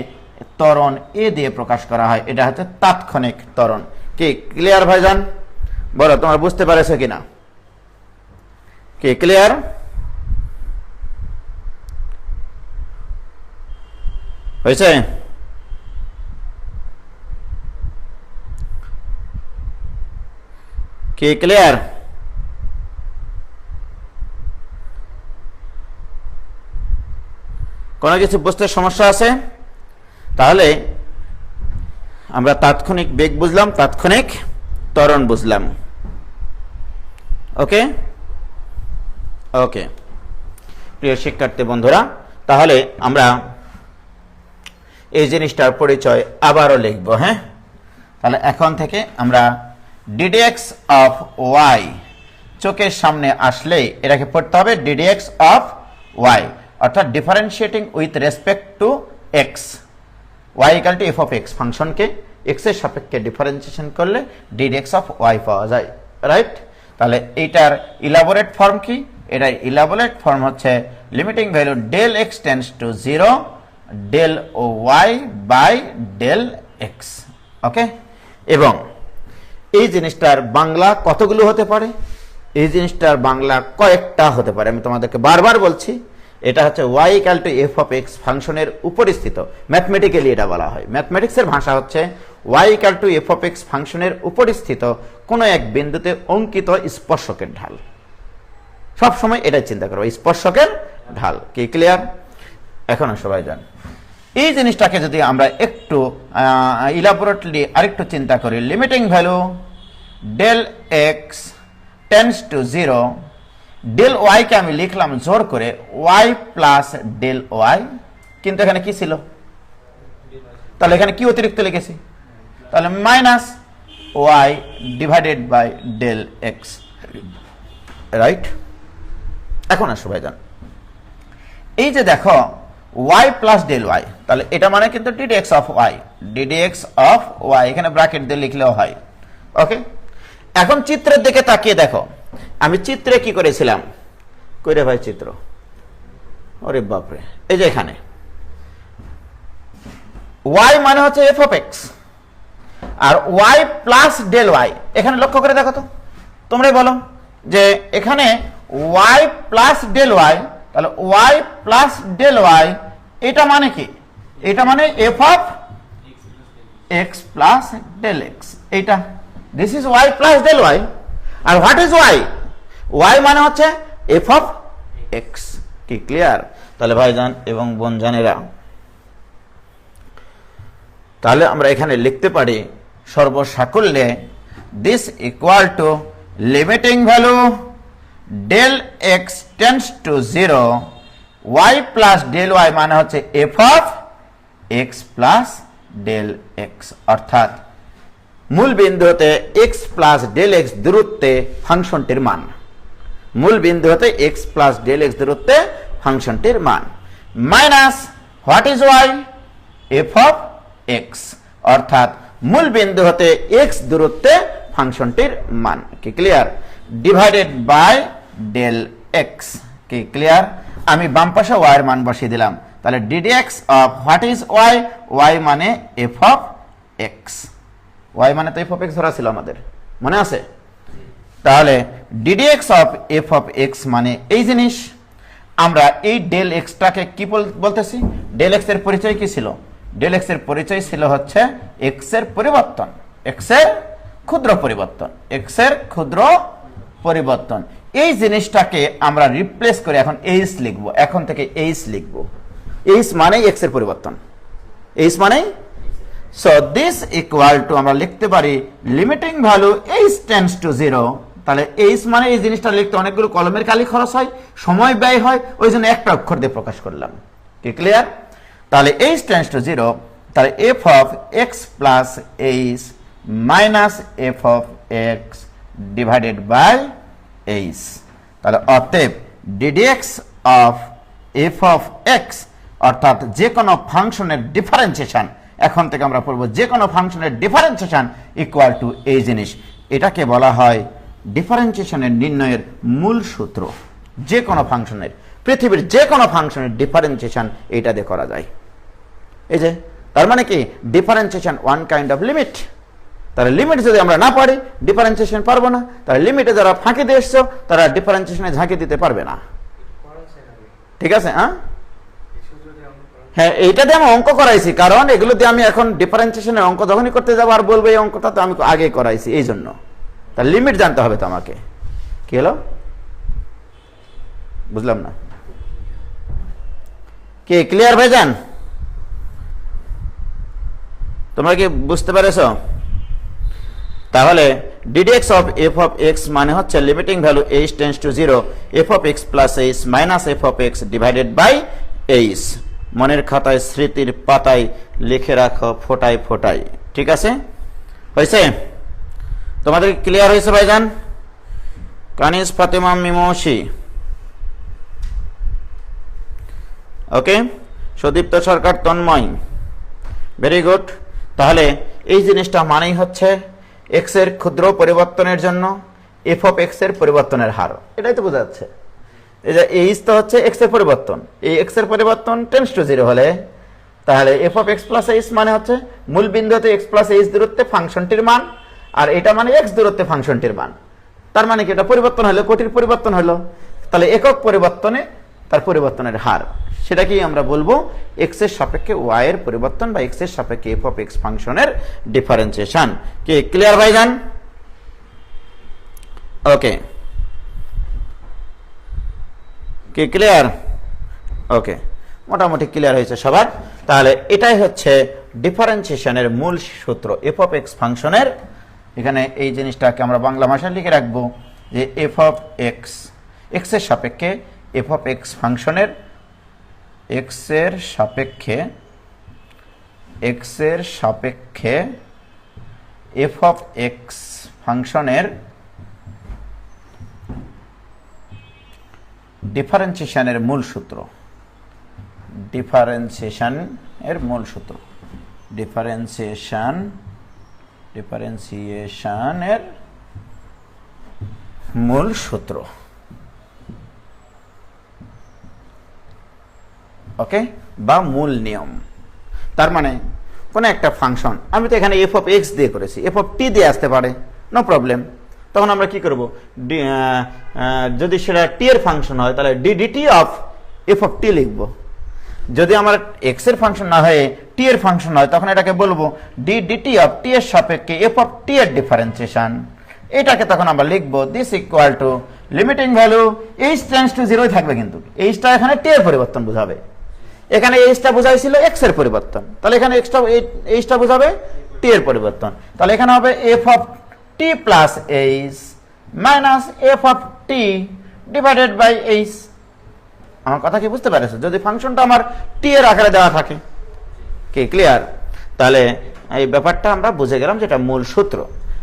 ত্বরণ এ দিয়ে প্রকাশ করা হয়, এটা হচ্ছে তাৎক্ষণিক ত্বরণ। কি ক্লিয়ার ভাইজান? বলো তোমরা বুঝতে পারছো কিনা? কি ক্লিয়ার? হয়েছে? কি ক্লিয়ার? কোনো কিছু বুঝতে সমস্যা আছে? তাহলে আমরা তাৎক্ষণিক বেগ বুঝলাম, তাৎক্ষণিক ত্বরণ বুঝলাম। ওকে ওকে প্রিয় শিক্ষার্থী বন্ধুরা, তাহলে আমরা এই জিনিসটার পরিচয় আবারও লিখব। হ্যাঁ, তাহলে এখন থেকে আমরা ডিডিএক্স অফ ওয়াই চোখের সামনে আসলেই এটাকে পড়তে হবে ডিডিএক্স অফ ওয়াই, অর্থাৎ differentiating with respect to x, y equal to f of x ফাংশনকে এক্স এর সাপেক্ষে ডিফারেন্সিয়েশন করলে ডিডিএক্স অফ ওয়াই পাওয়া যায়, রাইট? তাহলে এইটার ইলাবোরেট ফর্ম কি? এটার ইলাবোরেট ফর্ম হচ্ছে limiting value del x tends to 0 del ও Y by del X. Okay, এবং এই জিনিসটার বাংলা কতগুলো হতে পারে? এই জিনিসটার বাংলা কয়েকটা হতে পারে। আমি তোমাদেরকে বারবার বলছি, এটা হচ্ছে y equal to f of x ফাংশনের উপরিস্থিত, ম্যাথমেটিক্যালি এটা বলা হয়, ম্যাথমেটিক্সের ভাষা হচ্ছে y equal to f of x ফাংশনের উপরিস্থিত কোনো এক বিন্দুতে অঙ্কিত স্পর্শকের ঢাল। সব সময় এটা চিন্তা করো, স্পর্শকের ঢাল। কি ক্লিয়ার? এখন সবাই জান এই জিনিসটাকে যদি আমরা একটু ইলাবোরেটলি আরেকটু চিন্তা করি, limiting value del x tends to 0 del Y কে আমি লিখলাম জোর করে ওয়াই প্লাস ডেল ওয়াই, কিন্তু এখানে কি ছিল? তাহলে এখানে কি অতিরিক্ত লিখেছি? তাহলে minus y divided by del x, right? এখন আসো ভাইজান, এই যে দেখো ওয়াই প্লাস ডেল ওয়াই, তাহলে এটা মানে কিন্তু d d x of y, d d x of y এখানে ব্র্যাকেট দিয়ে লিখলেও হয়। ওকে, এখন চিত্রের দিকে তাকিয়ে দেখো, আমি চিত্রে কি করেছিলাম? কইরে ভাই চিত্র, ওরে বাপরে, এই যে এখানে ওয়াই মানে হচ্ছে এফ অফ এক্স, আর ওয়াই প্লাস ডেল ওয়াই, এখানে লক্ষ্য করে দেখো তো, তোমরাই বলো যে এখানে ওয়াই প্লাস ডেল ওয়াই, তাহলে ওয়াই প্লাস ডেল ওয়াই এটা মানে কি? এটা মানে F of x plus del X, এইটা this is Y plus del Y. আর হোয়াট ইজ ওয়াই? ওয়াই মানে হচ্ছে এফ অফ এক্স। কি ক্লিয়ার? তাহলে ভাইজান এবং বোনজানেরা, তাহলে আমরা এখানে লিখতে পারি সর্বসাকুল্যে this equal to limiting value del x tends to 0 y plus del y মানে হচ্ছে F of x plus del x, অর্থাৎ মূল বিন্দুতে এক্স প্লাস ডেল এক্স দূরত্বে ফাংশনটির মান, মূল বিন্দু হতে এক্স প্লাস ডেল এক্স দূরত্বে ফাংশনটির মান, minus what is y, f of x, অর্থাৎ মূল বিন্দু হতে এক্স দূরত্বে ফাংশনটির মান। কি clear? Divided by del x. কি ক্লিয়ার? আমি বাম পাশে ওয়াই এর মান বসিয়ে দিলাম, তাহলে d d x of what is Y, Y মানে এফ অফ এক্স, ওয়াই মানে তো এফ অফ এক্স ধরা ছিল আমাদের, মনে আছে? তাহলে d d x of f of x মানে এই জিনিস। আমরা এই ডেল এক্সটাকে কি বলতেছি? ডেল এক্স এর পরিচয় কি ছিল? ডেল এক্স এর পরিচয় ছিল হচ্ছে এক্স এর পরিবর্তন, এক্স এর ক্ষুদ্র পরিবর্তন, এক্স এর ক্ষুদ্র পরিবর্তন। এই জিনিসটাকে আমরা রিপ্লেস করে এখন এইচ লিখবো, এখন থেকে এইচ লিখবো। এইচ মানে এক্স এর পরিবর্তন, এইচ মানে, সো দিস ইকুয়াল টু আমরা লিখতে পারি limiting value h tends to 0। তাহলে এইচ মানে এই জিনিসটা লিখতে অনেকগুলো কলমের কালি খরচ হয়, সময় ব্যয় হয়, ওই জন্য একটা অক্ষর দিয়ে প্রকাশ করলাম। কি ক্লিয়ার? তাহলে এইচ টেন্ডস টু 0, তাহলে F of x plus h minus f of x divided by h. তাহলে অতএব d d x of f of x, অর্থাৎ যে কোনো ফাংশনের ডিফারেন্সিয়েশন, এখন থেকে আমরা পড়ব যে কোনো ফাংশনের ডিফারেন্সিয়েশন ইকুয়াল টু এই জিনিস। এটাকে বলা হয় ডিফারেন্সিয়েশনের নির্ণয়ের মূল সূত্র। যে কোনো ফাংশনের, পৃথিবীর যে কোনো ফাংশনের ডিফারেন্সিয়েশন এইটা দিয়ে করা যায়। এই যে তার মানে কি differentiation one kind of limit. তাহলে লিমিট যদি আমরা না পারি ডিফারেন্সিয়েশন পারবো না। তাহলে লিমিটে যারা ফাঁকি দিয়ে এসছো তারা ডিফারেন্সিয়েশনে ঝাঁকি দিতে পারবে না। ঠিক আছে? হ্যাঁ, এইটা দিয়ে আমি অঙ্ক করাইছি, কারণ এগুলো দিয়ে আমি এখন ডিফারেন্সিয়েশনের অঙ্ক যখনই করতে যাবো আর বলবো এই অঙ্কটা তো আমি আগে করাইছি, এই জন্য। তার লিমিট জানতে হবে তো আমাকে। কি হলো? বুঝলাম না। কি ক্লিয়ার ভাইজান? তোমরা কি বুঝতে পেরেছ? তাহলে d d x of f of x মানে হচ্ছে limiting value h tends to 0 f of x plus h minus f of x divided by h. মনের খাতায় স্মৃতির পাতায় লিখে রাখো ফোটায় ফোটায়। ঠিক আছে? হয়েছে? তোমাদের ক্লিয়ার হয়েছে ভাইজান? কানিস ফাতেমা মিমোশি, ওকে, সুদীপ্ত সরকার তন্ময়, ভেরি গুড। তাহলে এই জিনিসটা মানেই হচ্ছে এক্স এর ক্ষুদ্র পরিবর্তনের জন্য এফ অফ এক্স এর পরিবর্তনের হার। এটাই তো বোঝা যাচ্ছে। এই যে এইচ তো হচ্ছে এক্স এর পরিবর্তন, এই এক্স এর পরিবর্তন টেন্ডস টু 0 হলে তাহলে F of x plus H মানে হচ্ছে মূল বিন্দুতে এক্স প্লাস এইচ দূরত্বে ফাংশনটির মান, আর এটা মানে এক্স দূরত্বে ফাংশনটির মান। তার মানে কি এটা পরিবর্তন হলো, কোটির পরিবর্তন হলো। তাহলে একক পরিবর্তনে তার পরিবর্তনের হার, সেটা কি আমরা বলবো এক্স এর সাপেক্ষে ওয়াই এর পরিবর্তন বা এক্স এর সাপেক্ষে এফ অফ এক্স ফাংশনের ডিফারেন্সিয়েশন। কি ক্লিয়ার ভাইজান? ওকে, কি ক্লিয়ার? ওকে, মোটামুটি ক্লিয়ার হয়েছে সবার। তাহলে এটাই হচ্ছে ডিফারেন্সিয়েশনের মূল সূত্র এফ অফ এক্স ফাংশনের। এখানে এই জিনিসটাকে আমরা বাংলা ভাষায় লিখে রাখবো যে এফ অফ এক্স, এক্স এর সাপেক্ষে এফ অফ এক্স ফাংশনের, এক্স এর সাপেক্ষে এফ অফ এক্স ফাংশনের ডিফারেন্সিয়েশনের মূল সূত্র, ডিফারেন্সিয়েশনের মূল সূত্র, ডিফারেন্সিয়েশনের মূল সূত্র। ওকে, বা মূল নিয়ম। তার মানে কোন একটা ফাংশন, আমি তো এখানে এফ অফ এক্স দিয়ে করেছি, এফ অফ টি দিয়ে আসতে পারে, নো প্রবলেম। তখন আমরা কি করব, যদি সেটা টি এর ফাংশন হয় তাহলে ডিডিটি অফ এফ অফ টি লিখব। যদি আমার এক্স এর ফাংশন না হয়ে টি এর ফাংশন হয় তখন এটাকে বলবো ডিডিটি অফ টি এর সাপেক্ষে এফ অফ টি এর ডিফারেন্সিয়েশন। এটাকে তখন আমরা লিখবো this equal to limiting value h tends to 0 থাকবে, কিন্তু এইচটা এখানে টি এর পরিবর্তন বোঝাবে, এখানে এইচটা বোঝাইছিল এক্স এর পরিবর্তন, তাহলে এখানে এইচটা বোঝাবে টি এর পরিবর্তন। তাহলে এখানে হবে f of t plus h minus f of t divided by h. আমার কথা কি বুঝতে পেরেছো? যদি ফাংশনটা আমার টি এর আকারে দেওয়া থাকে। কি ক্লিয়ার? তাহলে এই ব্যাপারটা আমরা বুঝে গেলাম যেটা মূল সূত্র।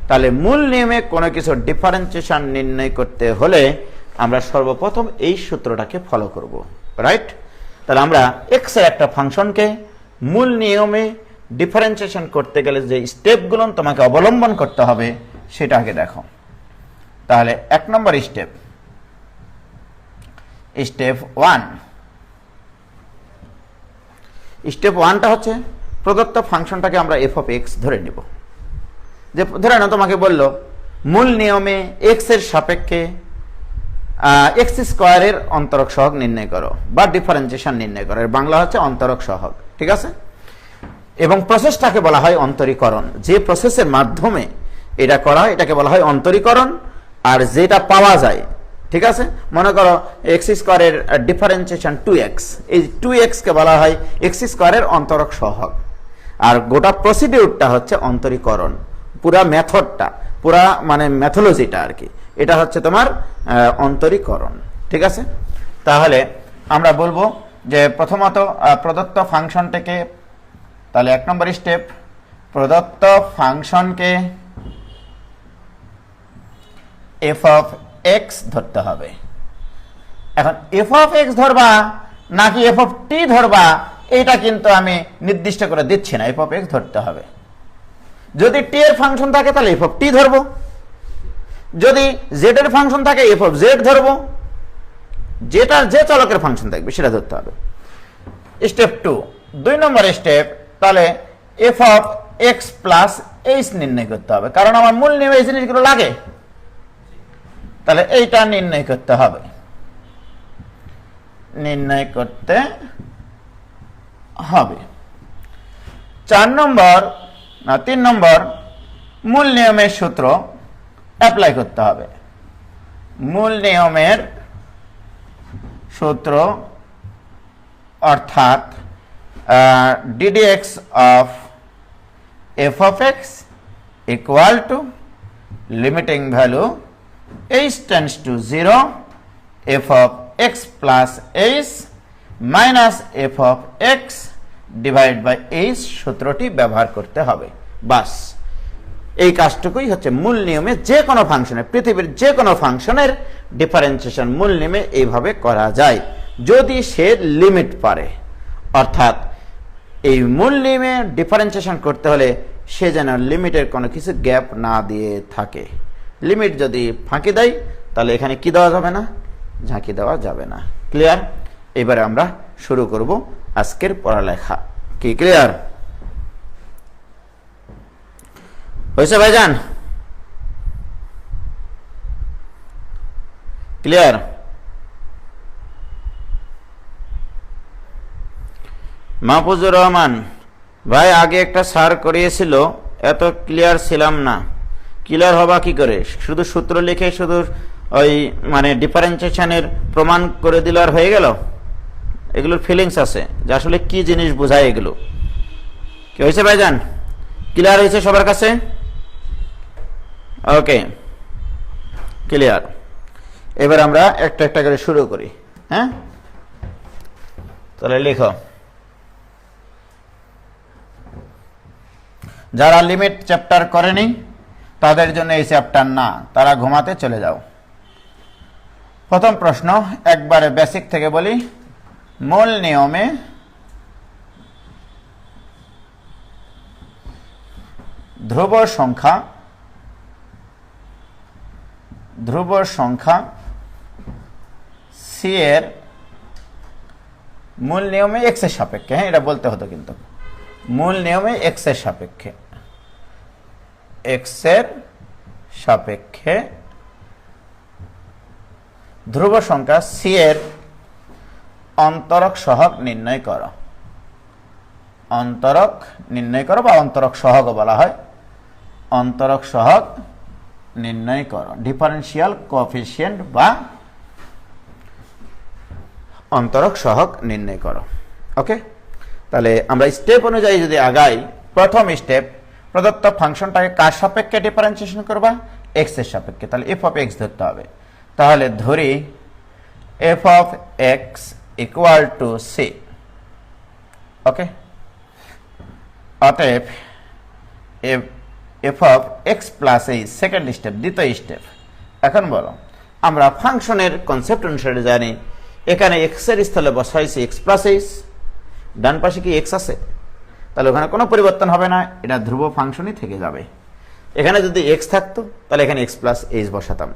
তাহলে মূল নিয়মে কোনো কিছু ডিফারেন্সিয়েশন নির্ণয় করতে হলে আমরা সর্বপ্রথম এই সূত্রটাকে ফলো করব, রাইট? তাহলে আমরা এক্স এর একটা ফাংশনকে মূল নিয়মে ডিফারেন্সিয়েশন করতে গেলে যে স্টেপগুলো তোমাকে অবলম্বন করতে হবে সেটা আগে দেখো। তাহলে 1 নম্বর স্টেপ, স্টেপ 1। স্টেপ 1টা হচ্ছে প্রদত্ত ফাংশনটাকে আমরা এফ অফ এক্স ধরে নিব। যে ধরে নাও তোমাকে বললো মূল নিয়মে এক্স এর সাপেক্ষে এক্স স্কোয়ারের অন্তরক সহগ নির্ণয় করো বা ডিফারেন্সিয়েশন নির্ণয় করো, এর বাংলা হচ্ছে অন্তরক সহগ, ঠিক আছে? এবং প্রসেসটাকে বলা হয় অন্তরীকরণ। যে প্রসেসের মাধ্যমে এটা করা হয় এটাকে বলা হয় অন্তরীকরণ। আর যেটা পাওয়া যায়, ঠিক আছে, মনে করো এক্স স্কোয়ারের ডিফারেন্সিয়েশন 2x, এই 2x কে বলা হয় এক্স স্কোয়ারের অন্তরক সহগ। আর গোটা প্রসিডিউরটা হচ্ছে অন্তরীকরণ, পুরা মেথডটা, পুরা মানে ম্যাথোলজিটা আর কি, এটা হচ্ছে তোমার অন্তরীকরণ, ঠিক আছে? তাহলে আমরা বলবো যে প্রথমত প্রদত্ত ফাংশনটাকে, তাহলে 1 নম্বর স্টেপ, প্রদত্ত ফাংশনকে এফ অফ এক্স ধরতে হবে। এখন এফ অফ এক্স ধরবা নাকি এফ অফ টি ধরবা এটা কিন্তু আমি নির্দিষ্ট করে দিচ্ছি না, এফ অফ এক্স ধরতে হবে। যদি টি এর ফাংশন থাকে তাহলে এফ অফ টি ধরবো, যদি জেড এর ফাংশন থাকে এফ অফ জেড ধরবো, যেটা যে চলকের ফাংশন থাকবে সেটা ধরতে হবে। স্টেপ 2, 2 নম্বর স্টেপ, তাহলে F of x plus H নির্ণয় করতে হবে, কারণ আমার মূল নিয়মে এই জিনিসগুলো লাগে, তাহলে এইটা নির্ণয় করতে হবে, নির্ণয় করতে হবে। 4 নম্বর না 3 নম্বর, মূল নিয়মের সূত্র অ্যাপ্লাই করতে হবে। মূল নিয়মের সূত্র অর্থাৎ ddx of f of x equal to limiting value h tends to 0 f of x plus h minus f of x divided by h সূত্রটি ব্যবহার করতে হবে। বাস এই কাজটুকুই হচ্ছে মূল নিয়মে যে কোনো ফাংশনের, পৃথিবীর যে কোনো ফাংশনের ডিফারেন্সিয়েশন মূল নিয়মে এইভাবে করা যায় যদি সে লিমিট পারে। অর্থাৎ এই মূল নিয়মে ডিফারেন্সিয়েশন করতে হলে সে যেন লিমিটের কোনো কিছু গ্যাপ না দিয়ে থাকে। লিমিট যদি ফাঁকি দেয় তাহলে এখানে কি দেওয়া যাবে না, ঝাঁকি দেওয়া যাবে না। ক্লিয়ার? এবারে আমরা শুরু করব আজকের পড়ালেখা। কি ক্লিয়ার হয়েছে ভাইজান? ক্লিয়ার? মাহফুজুর রহমান ভাই, আগে একটা স্যার করিয়েছিল, এত ক্লিয়ার ছিলাম না। ক্লিয়ার হবা কি করে? শুধু সূত্র লিখে শুধু ওই মানে ডিফারেন্সিয়েশনের প্রমাণ করে দিল আর হয়ে গেল? এগুলোর ফিলিংস আছে যে আসলে কি জিনিস বোঝায় এগুলো। কি হয়েছে ভাইজান? ক্লিয়ার হয়েছে সবার কাছে? ওকে, ক্লিয়ার। এবার আমরা একটা একটা করে শুরু করি। হ্যাঁ, তাহলে লিখো, যারা লিমিট চ্যাপ্টার করেনি তাদের জন্য এই চ্যাপ্টার না, তারা ঘুমাতে চলে যাও। প্রথম প্রশ্ন একবারে বেসিক থেকে বলি। মূল নিয়মে ধ্রুব সংখ্যা সি এর মূল নিয়মে এক্স এর সাপেক্ষে, হ্যাঁ এটা বলতে হতো কিন্তু, মূল নিয়মে এক্স এর সাপেক্ষে, এক্স এর সাপেক্ষে ধ্রুব সংখ্যা সি এর অন্তরক সহগ নির্ণয় করো। অন্তরক নির্ণয় করো বা অন্তরক সহগ বলা হয়। অন্তরক সহগ নির্ণয় করো, ডিফারেন্সিয়াল কোএফিসিয়েন্ট বা অন্তরক সহগ নির্ণয় করো। ওকে, তাহলে আমরা স্টেপ অনুযায়ী যদি আগাই, প্রথম স্টেপ, প্রদত্ত ফাংশনটাকে কার সাপেক্ষে ডিফারেন্সিয়েশন করবা? এক্স এর সাপেক্ষে। তাহলে এফ অফ এক্স ধরতে হবে। তাহলে ধরি F of x equal to C. Okay, অতএব এফ অফ এক্স প্লাস এই সেকেন্ড স্টেপ, দ্বিতীয় স্টেপ। এখন বলো আমরা ফাংশনের কনসেপ্ট অনুসারে জানি এখানে এক্স এর স্থলে বসাইছি এক্স প্লাস এইচ, ডান পাশে কি এক্স আছে, তাহলে ওখানে কোনো পরিবর্তন হবে না, এটা ধ্রুব ফাংশনই থেকে যাবে। এখানে যদি এক্স থাকতো তাহলে এখানে এক্স প্লাস এইচ বসাতাম,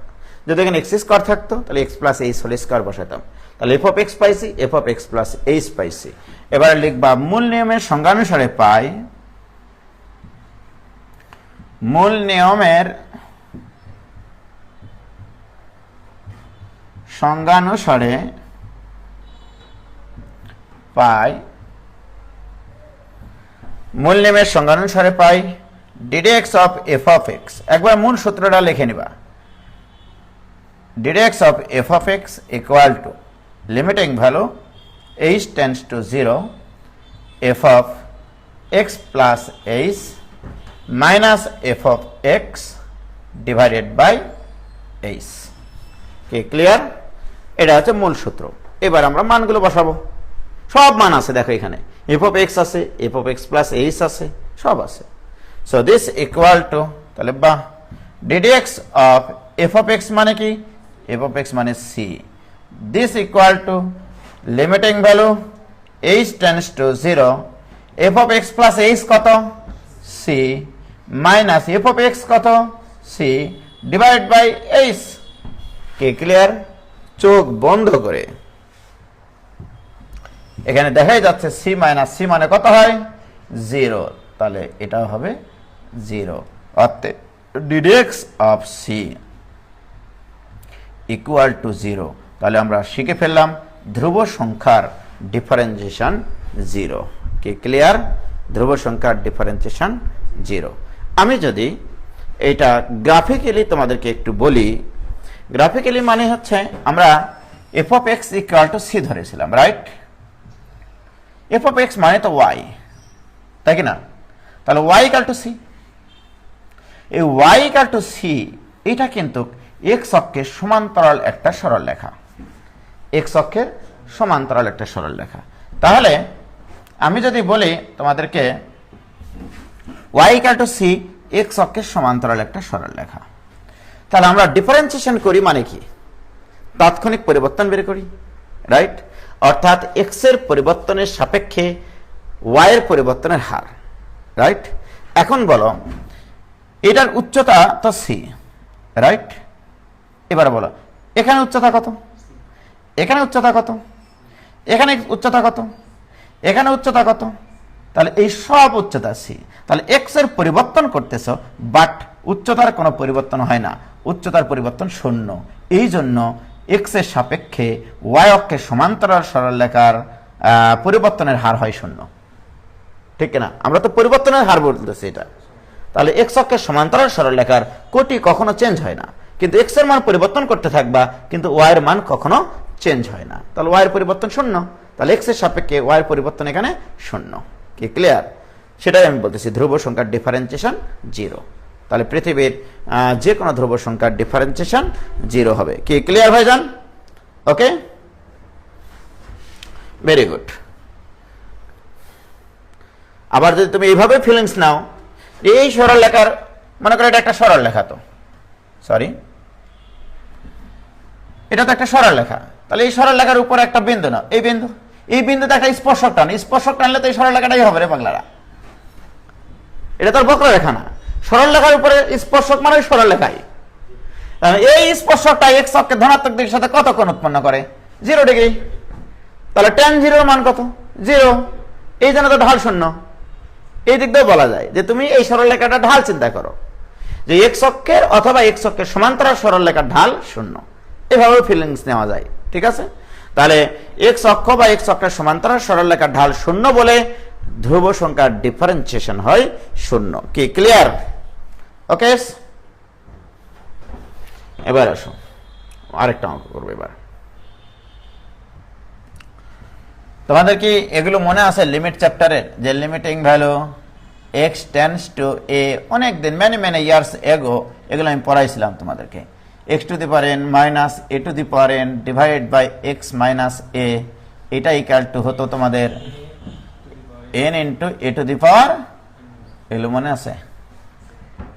যদি এখানে এক্স স্কোয়ার থাকতো তাহলে X plus H whole square বসাতাম, তাহলে এফ অফ এক্স পাইছি, F of x plus H পাইছি। এবারে লিখবা মূল নিয়মের সংজ্ঞানুসারে পাই, মূল নিয়মের সংজ্ঞানুসারে পাই, মূল নিয়মের সংজ্ঞানুসারে পাই d dx of f of x. একবার মূল সূত্রটা লিখে নিবা, d dx of f of x equal to limiting value h tends to 0 f of x plus h minus f of x divided by h. কি ক্লিয়ার? এটা হচ্ছে মূল সূত্র। এবার আমরা মানগুলো বসাবো, সব মান আছে দেখো, এখানে এফ অফ এক্স আছে, f of x plus h আছে, সব আছে। সো দিস ইকুয়াল টু, তাহলে বা d dx of f of x মানে কি, এফ অফ এক্স মানে c, this equal to limiting value h tends to 0 f of x plus h কত c minus f of x কত c divide by h. কি clear? চোখ বন্ধ করে এখানে দেখাই যাচ্ছে সি মাইনাস সি মানে কত হয় 0, তাহলে এটাও হবে 0, অর্থাৎ ডিডেক্স অফ সি ইকুয়াল টু 0। তাহলে আমরা শিখে ফেললাম ধ্রুব সংখ্যার ডিফারেন্সিয়েশন 0। কি ক্লিয়ার? ধ্রুব সংখ্যার ডিফারেন্সিয়েশন 0। আমি যদি এটা গ্রাফিক্যালি তোমাদেরকে একটু বলি, গ্রাফিক্যালি মানে হচ্ছে আমরা f of x equal to c ধরেছিলাম, রাইট? এফ অফ এক্স মানে তো ওয়াই, তাই কি না? তাহলে ওয়াই ইকুয়াল টু সি, এই ওয়াই ইকুয়াল টু সি এটা কিন্তু এক্স অক্ষের সমান্তরাল একটা সরল রেখা, এক্স অক্ষের সমান্তরাল একটা সরল রেখা। তাহলে আমি যদি বলি তোমাদেরকে y equal to c x অক্ষের সমান্তরাল একটা সরল রেখা, তাহলে আমরা ডিফারেন্সিয়েশন করি মানে কি, তাৎক্ষণিক পরিবর্তন বের করি, রাইট? অর্থাৎ এক্স এর পরিবর্তনের সাপেক্ষে ওয়াই এর পরিবর্তনের হার, রাইট? এখন বলো এটার উচ্চতা তো সি, রাইট? এবার বলো এখানে উচ্চতা কত, এখানে উচ্চতা কত, এখানে উচ্চতা কত, এখানে উচ্চতা কত, তাহলে এই সব উচ্চতা সি। তাহলে এক্স এর পরিবর্তন করতেছ, বাট উচ্চতার কোনো পরিবর্তন হয় না, উচ্চতার পরিবর্তন শূন্য। এই জন্য এক্স এর সাপেক্ষে ওয়াই অক্ষের সমান্তরাল সরলরেখার পরিবর্তনের হার হয় শূন্য, ঠিক না? আমরা তো পরিবর্তনের হার বলতেছি এটা। তাহলে এক্স অক্ষের সমান্তরাল সরলরেখার কোটি কখনো চেঞ্জ হয় না, কিন্তু এক্স এর মান পরিবর্তন করতে থাকবা, কিন্তু ওয়াই এর মান কখনো চেঞ্জ হয় না। তাহলে ওয়াই এর পরিবর্তন শূন্য, তাহলে এক্স এর সাপেক্ষে ওয়াই এর পরিবর্তন এখানে শূন্য। কি ক্লিয়ার? সেটাই আমি বলতেছি ধ্রুব সংখ্যার ডিফারেন্সিয়েশন 0। তাহলে পৃথিবীর যে কোনো ধ্রুব সংখ্যার ডিফারেন্সিয়েশন 0 হবে। কি ক্লিয়ার ভাইজান? ওকে, ভেরি গুড। আবার যদি তুমি এইভাবে ফিলিংস নাও, এই সরল লেখার, মনে করো এটা একটা সরল লেখা, তো সরি এটা তো একটা সরল লেখা, তাহলে এই সরল লেখার উপর একটা বিন্দু নাও, এই বিন্দু, এই বিন্দুতে একটা স্পর্শক টান, স্পর্শক টানলে তো এই সরল লেখাটাই হবে রে পাগলারা, এটা তো বক্ররেখা না। সরল রেখার উপরে স্পর্শক মানে সরল রেখাই। এই স্পর্শকটা এক্স অক্ষের ধনাত্মক দিকের সাথে কত কোণ উৎপন্ন করে? 0 ডিগ্রি। তাহলে tan 0 মান কত? 0। এই জন্য তো ঢাল শূন্য। এই দিক দিয়ে বলা যায় যে তুমি এই সরল রেখাটা ঢাল চিন্তা করো, যে এক্স অক্ষের অথবা এক্স অক্ষের সমান্তরাল সরল রেখার ঢাল শূন্য। এভাবে ফিলিংস নেওয়া যায়, ঠিক আছে? তাহলে এক্স অক্ষ বা এক্স অক্ষের সমান্তরাল সরল রেখার ঢাল শূন্য বলে ধ্রুব সংখ্যার ডিফারেন্সিয়েশন হয় 0। কি ক্লিয়ার? ওকে, এবার আসো আরেকটা অঙ্ক করবো। এবার তোমাদের কি এগুলো মনে আছে লিমিট চ্যাপ্টারের, যে limiting value x tends to a, অনেক দিন মেনি ইয়ার্স এগো এগুলো আমি পড়াইছিলাম তোমাদেরকে। X to the power n minus a to the power n divide by x minus a, এটা ইকুয়াল টু হতো তোমাদের n into a to the power, এগুলো মনে আছে?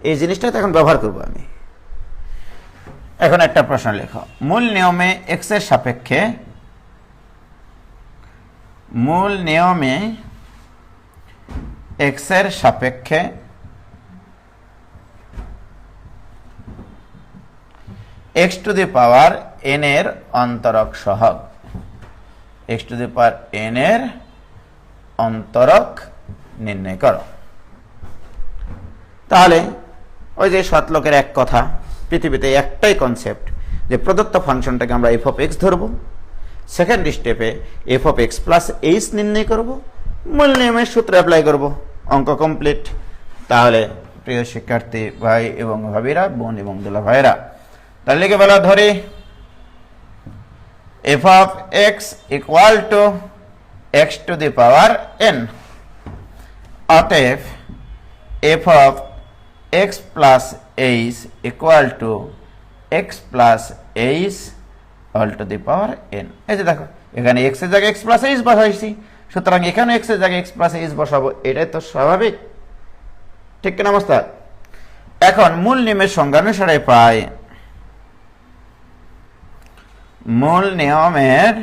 এই জিনিসটা তো এখন ব্যবহার করবো আমি। এখন একটা প্রশ্ন লেখো, মূল নিয়মে x এর সাপেক্ষে x to the power n এর অন্তরক সহগ, x to the power n এর অন্তরক নির্ণয় করো। তাহলে ওই যে শতলোকের এক কথা, পৃথিবীতে একটাই কনসেপ্ট যে প্রদত্ত ফাংশনটাকে আমরা f অফ x ধরবো, সেকেন্ড স্টেপে f of x plus h নির্ণয় করব, মূল নিয়মের সূত্র অ্যাপ্লাই করব, অঙ্ক কমপ্লিট। তাহলে প্রিয় শিক্ষার্থী ভাই এবং ভাবিরা, বোন এবং দুলা ভাইরা, তাহলে লিখে বলা ধরি f of x equal to x to the power n, অতএব f of x plus h equal to x plus h all to the power n। এই যে দেখো, এখানে x এর জায়গায় x প্লাস h বসাইছি, সুতরাং এখানে x এর জায়গায় x প্লাস h বসাবো, এটাই তো স্বাভাবিক, ঠিক কিনা মাস্টার? এখন মূল নিয়মের সংজ্ঞানুসারে পাই, মূল নিয়মের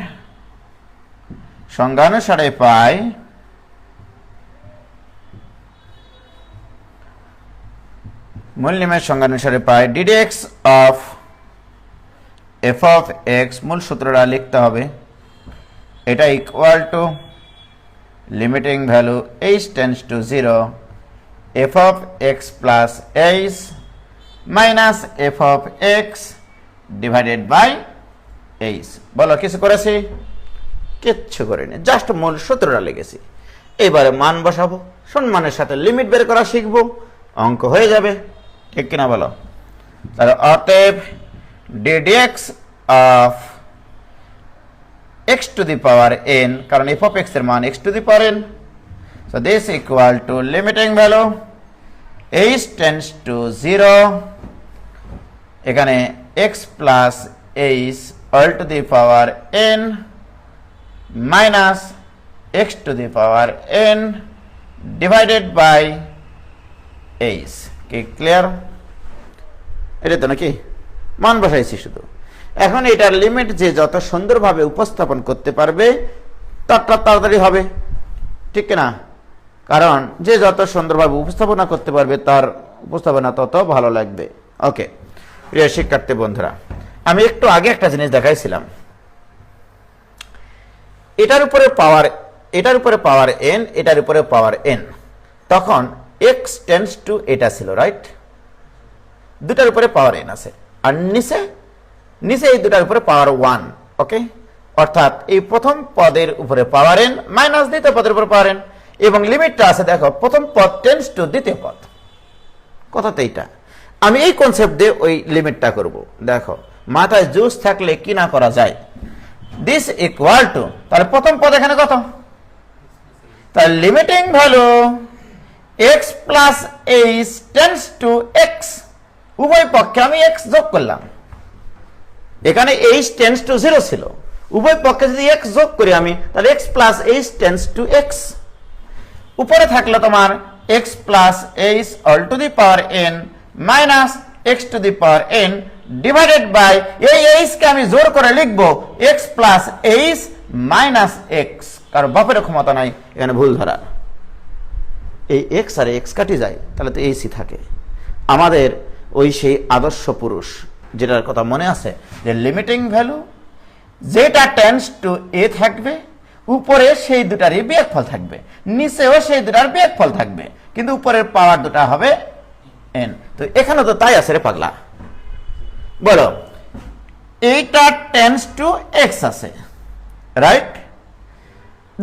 সংজ্ঞানুসারে পাই ddx of f of x, মূল সূত্রটা লিখতে হবে, এটা equal to limiting value h tends to 0 f of x plus h minus f of x divided by h। বলো কিছু করেছি? কিচ্ছু করিনি, জাস্ট মূল সূত্রটা লিখেছি। এবারে মান বসাবো, সম্মানের সাথে লিমিট বের করা শিখবো, অঙ্ক হয়ে যাবে, ঠিক কিনা বলো? তাহলে অতএব ddx of x to the power n, কারণ f অফ x এর মান x to the power n, so this equal to limiting value h tends to 0, এখানে x plus h all to the power n minus x to the power n divided by h। কি clear? এটা তো নাকি মান বসাইছি শুধু। এখন এটার লিমিট যে যত সুন্দরভাবে উপস্থাপন করতে পারবে ততটা তাড়াতাড়ি হবে, ঠিক না? কারণ যে যত সুন্দরভাবে উপস্থাপনা করতে পারবে তার উপস্থাপনা তত ভালো লাগবে। ওকে প্রিয় শিক্ষার্থী বন্ধুরা, আমি একটু আগে একটা জিনিস দেখাইছিলাম, এটার উপরে পাওয়ার n, এটার উপরে পাওয়ার n, তখন x টেন্ডস টু এটা ছিল, রাইট? দুটার উপরে পাওয়ার n আছে, আর নিচে এই দুটার উপরে পাওয়ার 1, ওকে? অর্থাৎ এই প্রথম পদের উপরে পাওয়ার n মাইনাস দ্বিতীয় পদের উপরে পাওয়ার n, এবং লিমিটটা আছে দেখো, প্রথম পদ টেন্ডস টু দ্বিতীয় পদ, কথাতে এইটা। আমি এই কনসেপ্ট দিয়ে ওই লিমিটটা করব। দেখো মাথায় জুস থাকলে কি না করা যায়, দিস ইকুয়াল টু, তাহলে প্রথম পদ এখানে কত, তাহলে limiting value x plus h tends to x, উভয় পক্ষে আমি x যোগ করলাম, এখানে h টেন্ডস টু 0 ছিল, উভয় পক্ষে যদি x যোগ করি আমি, তাহলে x plus h tends to x, উপরে থাকলো তোমার x plus h all to the power n minus x to the power n divided by এই h কে আমি জোর করে লিখবো x plus h minus x, কারণ বাপের ক্ষমতা নাই এখানে ভুল ধরা, এই x আর x কাটি যায়, তাহলে তো h থাকে। আমাদের ওই সেই আদর্শ পুরুষ যেটার কথা মনে আছে, যে লিমিটিং ভ্যালু যেটা টেন্ডস টু a থাকবে, উপরে সেই দুটারই বিয়োগফল থাকবে, নিচেও সেই দুটার বিয়োগফল থাকবে, কিন্তু উপরের পাওয়ার দুটা হবে n। তো এখানে তো তাই আছে রে পাগলা, বলো এইটা টেন্ডস টু x আছে, রাইট?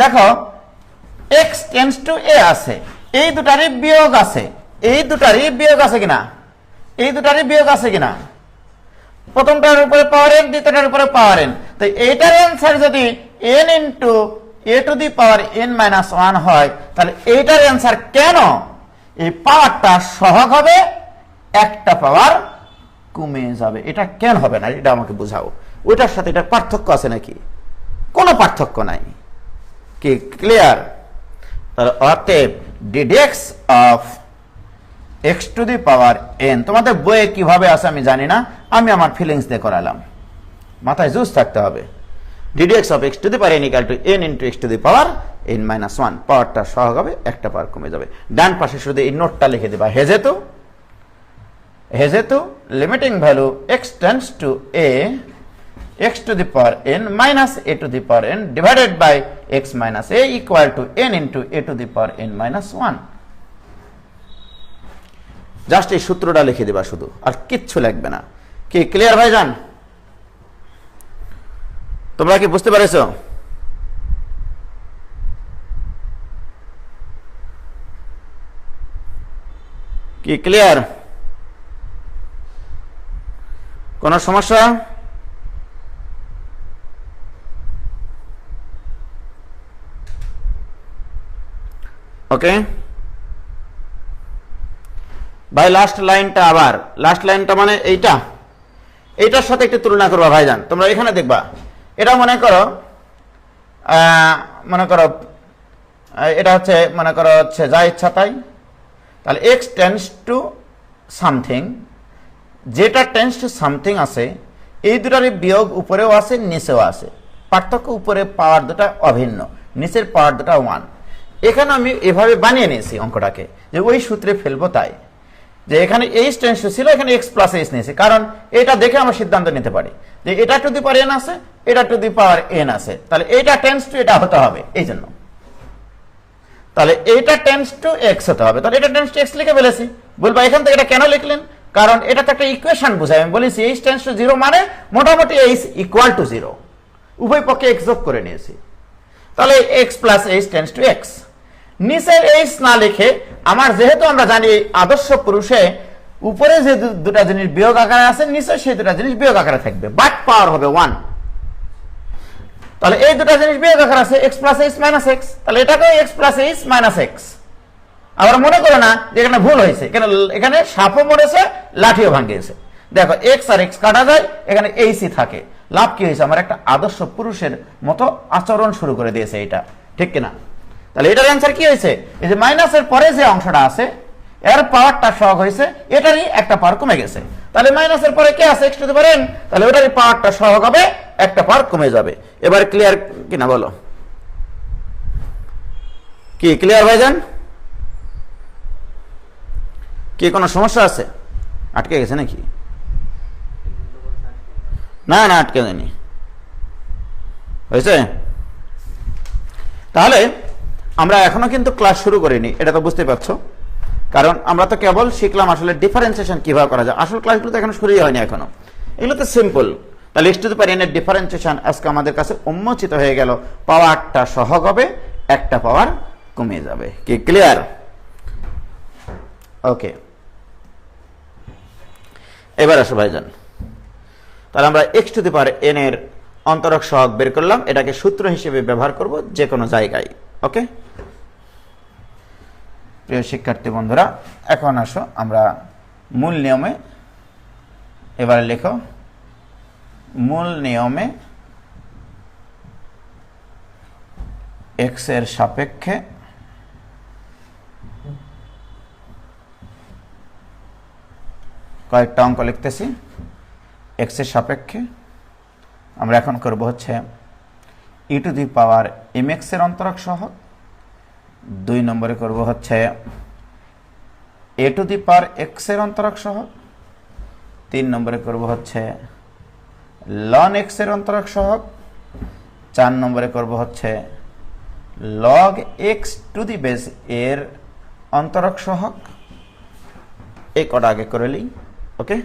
দেখো x টেন্ডস টু a আছে, এই দুটারই বিয়োগ আছে, এই দুটারই বিয়োগ আছে কিনা, এই দুটারই বিয়োগ আছে কিনা, প্রথমটার উপরে পাওয়ার n, দ্বিতীয়টার উপরে পাওয়ার n, তো এইটার অ্যান্সার যদি n into a two the power n minus 1 হয়, তাহলে এইটার অ্যান্সার কেন এই পাওয়ারটা সহগ হবে, একটা পাওয়ার কমে যাবে, এটা কেন হবে না, এটা আমাকে বুঝাও। ওইটার সাথে এটার পার্থক্য আছে নাকি? কোনো পার্থক্য নাই, কি ক্লিয়ার? তাহলে অতএব ddx of x to the power N. তোমাদের বইয়ে কিভাবে আছে আমি জানি না, আমি আমার ফিলিংস দিয়ে করালাম, মাথায় জুস থাকতে হবে। D d x of x to the power N equal to N into x to the power n minus one. পাওয়ারটা সহগ হবে, একটা পাওয়ার কমে যাবে। ডান পাশে শুধু এই নোটটা লিখে দেবা, হেজেতু limiting value x tends to a x to the power n minus a to the power n divided by x minus a equal to n into a to the power n minus 1. Just এই সূত্রটা লিখে দিবা শুধু, আর কিচ্ছু লাগবে না। কি clear ভাইজান? তোমরা কি বুঝতে পেরেছো? কি ক্লিয়ার? কোনো সমস্যা? ওকে ভাই, লাস্ট লাইনটা আবার, লাস্ট লাইনটা মানে এইটার সাথে একটু তুলনা করবা ভাইজান। তোমরা এখানে দেখবা, এটা মনে করো এটা হচ্ছে যা ইচ্ছা তাই। তাহলে এক্স টেন্ডস টু সামথিং, যেটা টেন্ডস টু সামথিং আছে এই দুটারই বিয়োগ উপরেও আছে নিচেও আছে। পার্থক্য উপরে পাওয়ার দুটা অভিন্ন, নিচের পাওয়ার দুটা 1। এখানে আমি এভাবে বানিয়ে নিয়েছি অঙ্কটাকে, যে ওই সূত্রে ফেলবো তাই, যে এখানে এইচ টেন্ডস টু ছিল, এখানে এক্স প্লাস এইচ নিয়েছি, কারণ এটা দেখে আমরা সিদ্ধান্ত নিতে পারি যে এটা টু দি পাওয়ার এন আছে, এটা টু দি পাওয়ার এন আছে, তাহলে এইটা টেন্ডস টু এটা হতে হবে এই জন্য। তাহলে এইটা টেন্ডস টু এক্স হতে হবে, তাহলে এটা টেন্ডস টু এক্স লিখে ফেলেছি। বলবা এখান থেকে এটা কেন লিখলেন? কারণ এটা তো একটা ইকুয়েশন বোঝায়। আমি বলেছি এইচ টেন্ডস টু 0 মানে মোটামুটি এইচ ইকুয়াল টু 0, উভয় পক্ষে এক্স যোগ করে নিয়েছি। তাহলে X plus H tends two x. নিচের এইচ না লিখে আমার, যেহেতু আমরা জানি আদর্শ পুরুষে উপরে যে দুটা জিনিস বিয়োগ আকারে আছে, নিচে সেই দুটা জিনিস বিয়োগ আকারে থাকবে, বাট পাওয়ার হবে 1। তাহলে এই দুটা জিনিস বিয়োগ আকারে আছে, x plus h minus x, তাহলে এটাকে x plus h minus x. আবার মনে করো না যে এখানে ভুল হয়েছে, এখানে সাপও মরেছে লাঠিও ভাঙিয়েছে। দেখো এক্স আর এক্স কাটা যায়, এখানে এইচই থাকে। লাভ কি হয়েছে? আমার একটা আদর্শ পুরুষের মতো আচরণ শুরু করে দিয়েছে এটা, ঠিক কিনা? তাহলে এটার অ্যান্সার কি হয়েছে? এই যে মাইনাসের পরে যে অংশটা আছে এর পাওয়ারটা সহগ হয়েছে, এটারই একটা পাওয়ার কমে গেছে। তাহলে মাইনাসের পরে কে আছে? X to the power N, তাহলে ওটারই পাওয়ারটা সহগ হবে, একটা পাওয়ার কমে যাবে। এবার ক্লিয়ার কিনা বলো? কি ক্লিয়ার ভাইজান? কি কোনো সমস্যা আছে? আটকে গেছে নাকি? না না, আটকে যায়নি, হয়েছে। তাহলে আমরা এখনো কিন্তু ক্লাস শুরু করিনি, এটা তো বুঝতে পারছো, কারণ আমরা তো কেবল শিখলাম আসলে ডিফারেন্সিয়েশন কিভাবে করা যায়। আসল ক্লাসগুলো তো এখনো শুরুই হয়নি এখনো, এগুলো তো সিম্পল। তাহলে x to the power N এর ডিফারেন্সিয়েশন আজকে আমাদের কাছে উন্মোচিত হয়ে গেল। পাওয়ারটা সহগ হবে, একটা পাওয়ার কমে যাবে। কি ক্লিয়ার? ওকে, এবার আসো ভাইজান। তাহলে আমরা x to the power N এর অন্তরক সহগ বের করলাম, এটাকে সূত্র হিসেবে ব্যবহার করব যে কোনো জায়গায়। ওকে প্রিয় শিক্ষার্থী বন্ধুরা, এখন আসো আমরা মূল নিয়মে, এবারে লেখো মূল নিয়মে এক্স এর সাপেক্ষে কয়েকটা অঙ্ক লিখতেছি। এক্স এর সাপেক্ষে আমরা এখন করব হচ্ছে e to the power m x এর অন্তরক সহগ। 2 নম্বরে করব হচ্ছে এ টু দি পাওয়ার এক্স এর অন্তরক সহগ। 3 নম্বরে করব হচ্ছে লন এক্স এর অন্তরক সহগ। 4 নম্বরে করব হচ্ছে log x to the base এর অন্তরক সহগ। এই কটা আগে করে নিই। ওকে,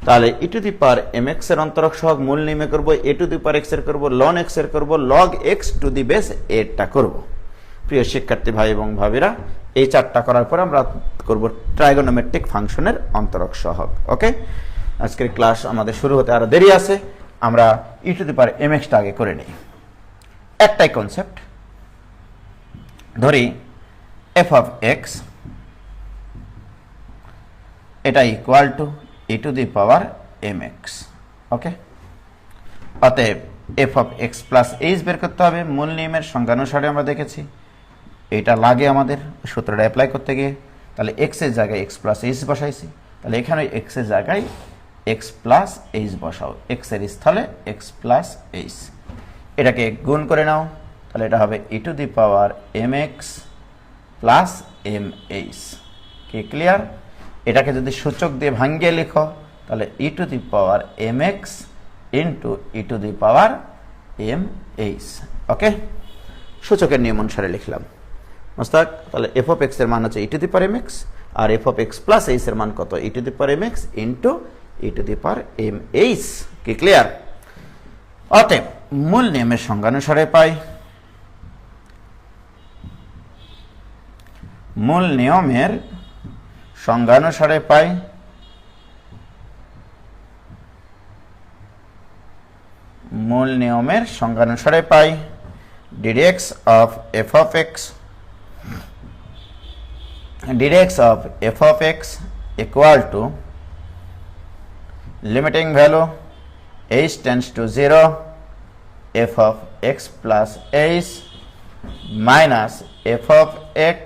তাহলে e to the power m x এর অন্তরক সহগ মূল নিয়মে করব, এ টু দি পাওয়ার এক্স এর করব, লন এক্স এর করব, log x to the base এরটা করব। প্রিয় শিক্ষার্থী ভাই এবং ভাবিরা, এই 4টা করার পর আমরা করব ট্রাইগোনোমেট্রিক ফাংশনের অন্তরক সহগ। ওকে, আজকের ক্লাস আমাদের শুরু হতে আরো দেরি আছে, আমরা e to the power m এক্সটা আগে করে নিই। একটাই কনসেপ্ট, ধরি এফ অফ এক্স এটা equal to e to the power m x. Okay, অতএব F of x plus h বের করতে হবে। মূল নিয়মের সংজ্ঞানুসারে আমরা দেখেছি এটা লাগে আমাদের সূত্রটা অ্যাপ্লাই করতে গিয়ে। তাহলে এক্স এর জায়গায় এক্স প্লাস এইচ বসাইছি, তাহলে এখানে এক্স এর জায়গায় এক্স প্লাস এইচ বসাও, এক্স এর স্থলে এক্স প্লাস এইচ। এটাকে গুণ করে নাও, তাহলে এটা হবে e to the power m x plus m h. কি ক্লিয়ার? এটাকে যদি সূচক দিয়ে ভাঙ্গিয়ে লিখো তাহলে e to the power m x into e to the power m h. Okay, সূচকের নিয়ম অনুসারে লিখলাম মোস্তাক। তাহলে এফ অফ এক্স এর মান হচ্ছে e to the power m x, আর f of x plus h এর মান কত? E to the power m x into e to the power m h. কি ক্লিয়ার? অতএব মূল নিয়মের সংজ্ঞানুসারে পাই, মূল নিয়মের সংজ্ঞানুসারে পাই মূল নিয়মের সংজ্ঞানুসারে পাই d dx of f of x equal to limiting value h tends to 0 f of x plus h minus f of x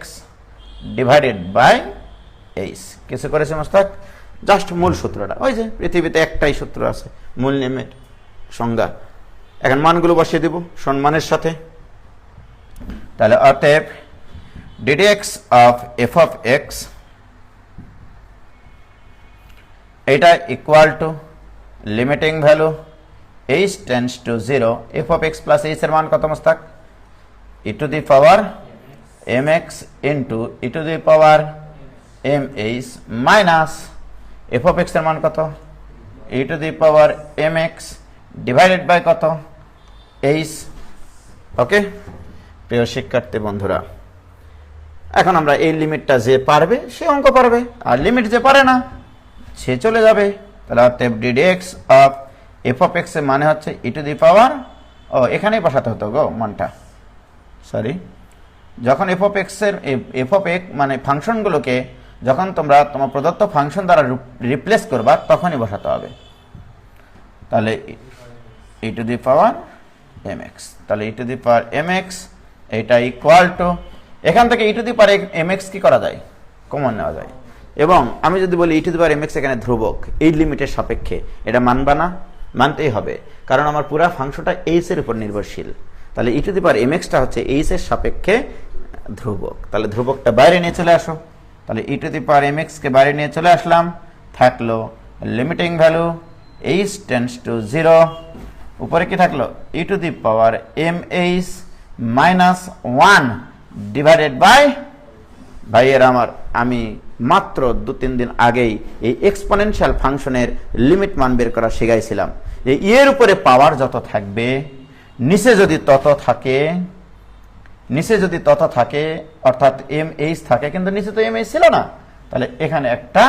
divided by h। কিছু করেছে মোস্তাক? জাস্ট মূল সূত্রটা, ওই যে পৃথিবীতে একটাই সূত্র আছে মূল নিয়মের সংজ্ঞা। এখন মানগুলো বসিয়ে দেব সম্মানের সাথে। তাহলে অতএব ডিডেক্স অফ এফ অফ এক্স এটা equal to limiting value h tends to 0 f of x plus h এর মান কত Mostak? e to the power mx into e to the power mh minus f of x এর মান কত? e to the power mx divided by কত? h। ওকে প্রিয় শিক্ষার্থী বন্ধুরা, এখন আমরা এই লিমিটটা যে পারবে সে অঙ্ক পারবে, আর লিমিট যে পারে না সে চলে যাবে। তাহলে অতএব ডিডেক্স অফ এফ অফ এক্স এর মানে হচ্ছে ই টু দি পাওয়ার, ও এখানেই বসাতে হতো গো মানটা, সরি। যখন এফ অফ এক্স এর এফ অফ এক্স মানে ফাংশনগুলোকে যখন তোমরা তোমার প্রদত্ত ফাংশন দ্বারা রিপ্লেস করবা তখনই বসাতে হবে। তাহলে e to the power m x, তাহলে e to the power m x এটা ইকুয়াল টু, এখান থেকে e to the power m x কি করা যায়? কমন নেওয়া যায়। এবং আমি যদি বলি e to the power m x এখানে ধ্রুবক, এই লিমিটের সাপেক্ষে, এটা মানবা না? মানতেই হবে, কারণ আমার পুরো ফাংশনটা এইচ এর উপর নির্ভরশীল। তাহলে e to the power m এক্সটা হচ্ছে এইচ এর সাপেক্ষে ধ্রুবক। তাহলে ধ্রুবকটা বাইরে নিয়ে চলে আসো। তাহলে e to the power m x কে বাইরে নিয়ে চলে আসলাম, থাকলো limiting value h tends to 0, উপরে কি থাকলো? E to the power m h minus 1 divided by, ভাইয়ের আমার আমি মাত্র 2-3 দিন আগেই এই এক্সপোনেনশিয়াল ফাংশনের লিমিট মান বের করা শিখাইছিলাম, যে এর উপরে পাওয়ার যত থাকবে নিচে যদি তত থাকে অর্থাৎ এম এইচ থাকে, কিন্তু নিচে তো এম এইচ ছিল না, তাহলে এখানে একটা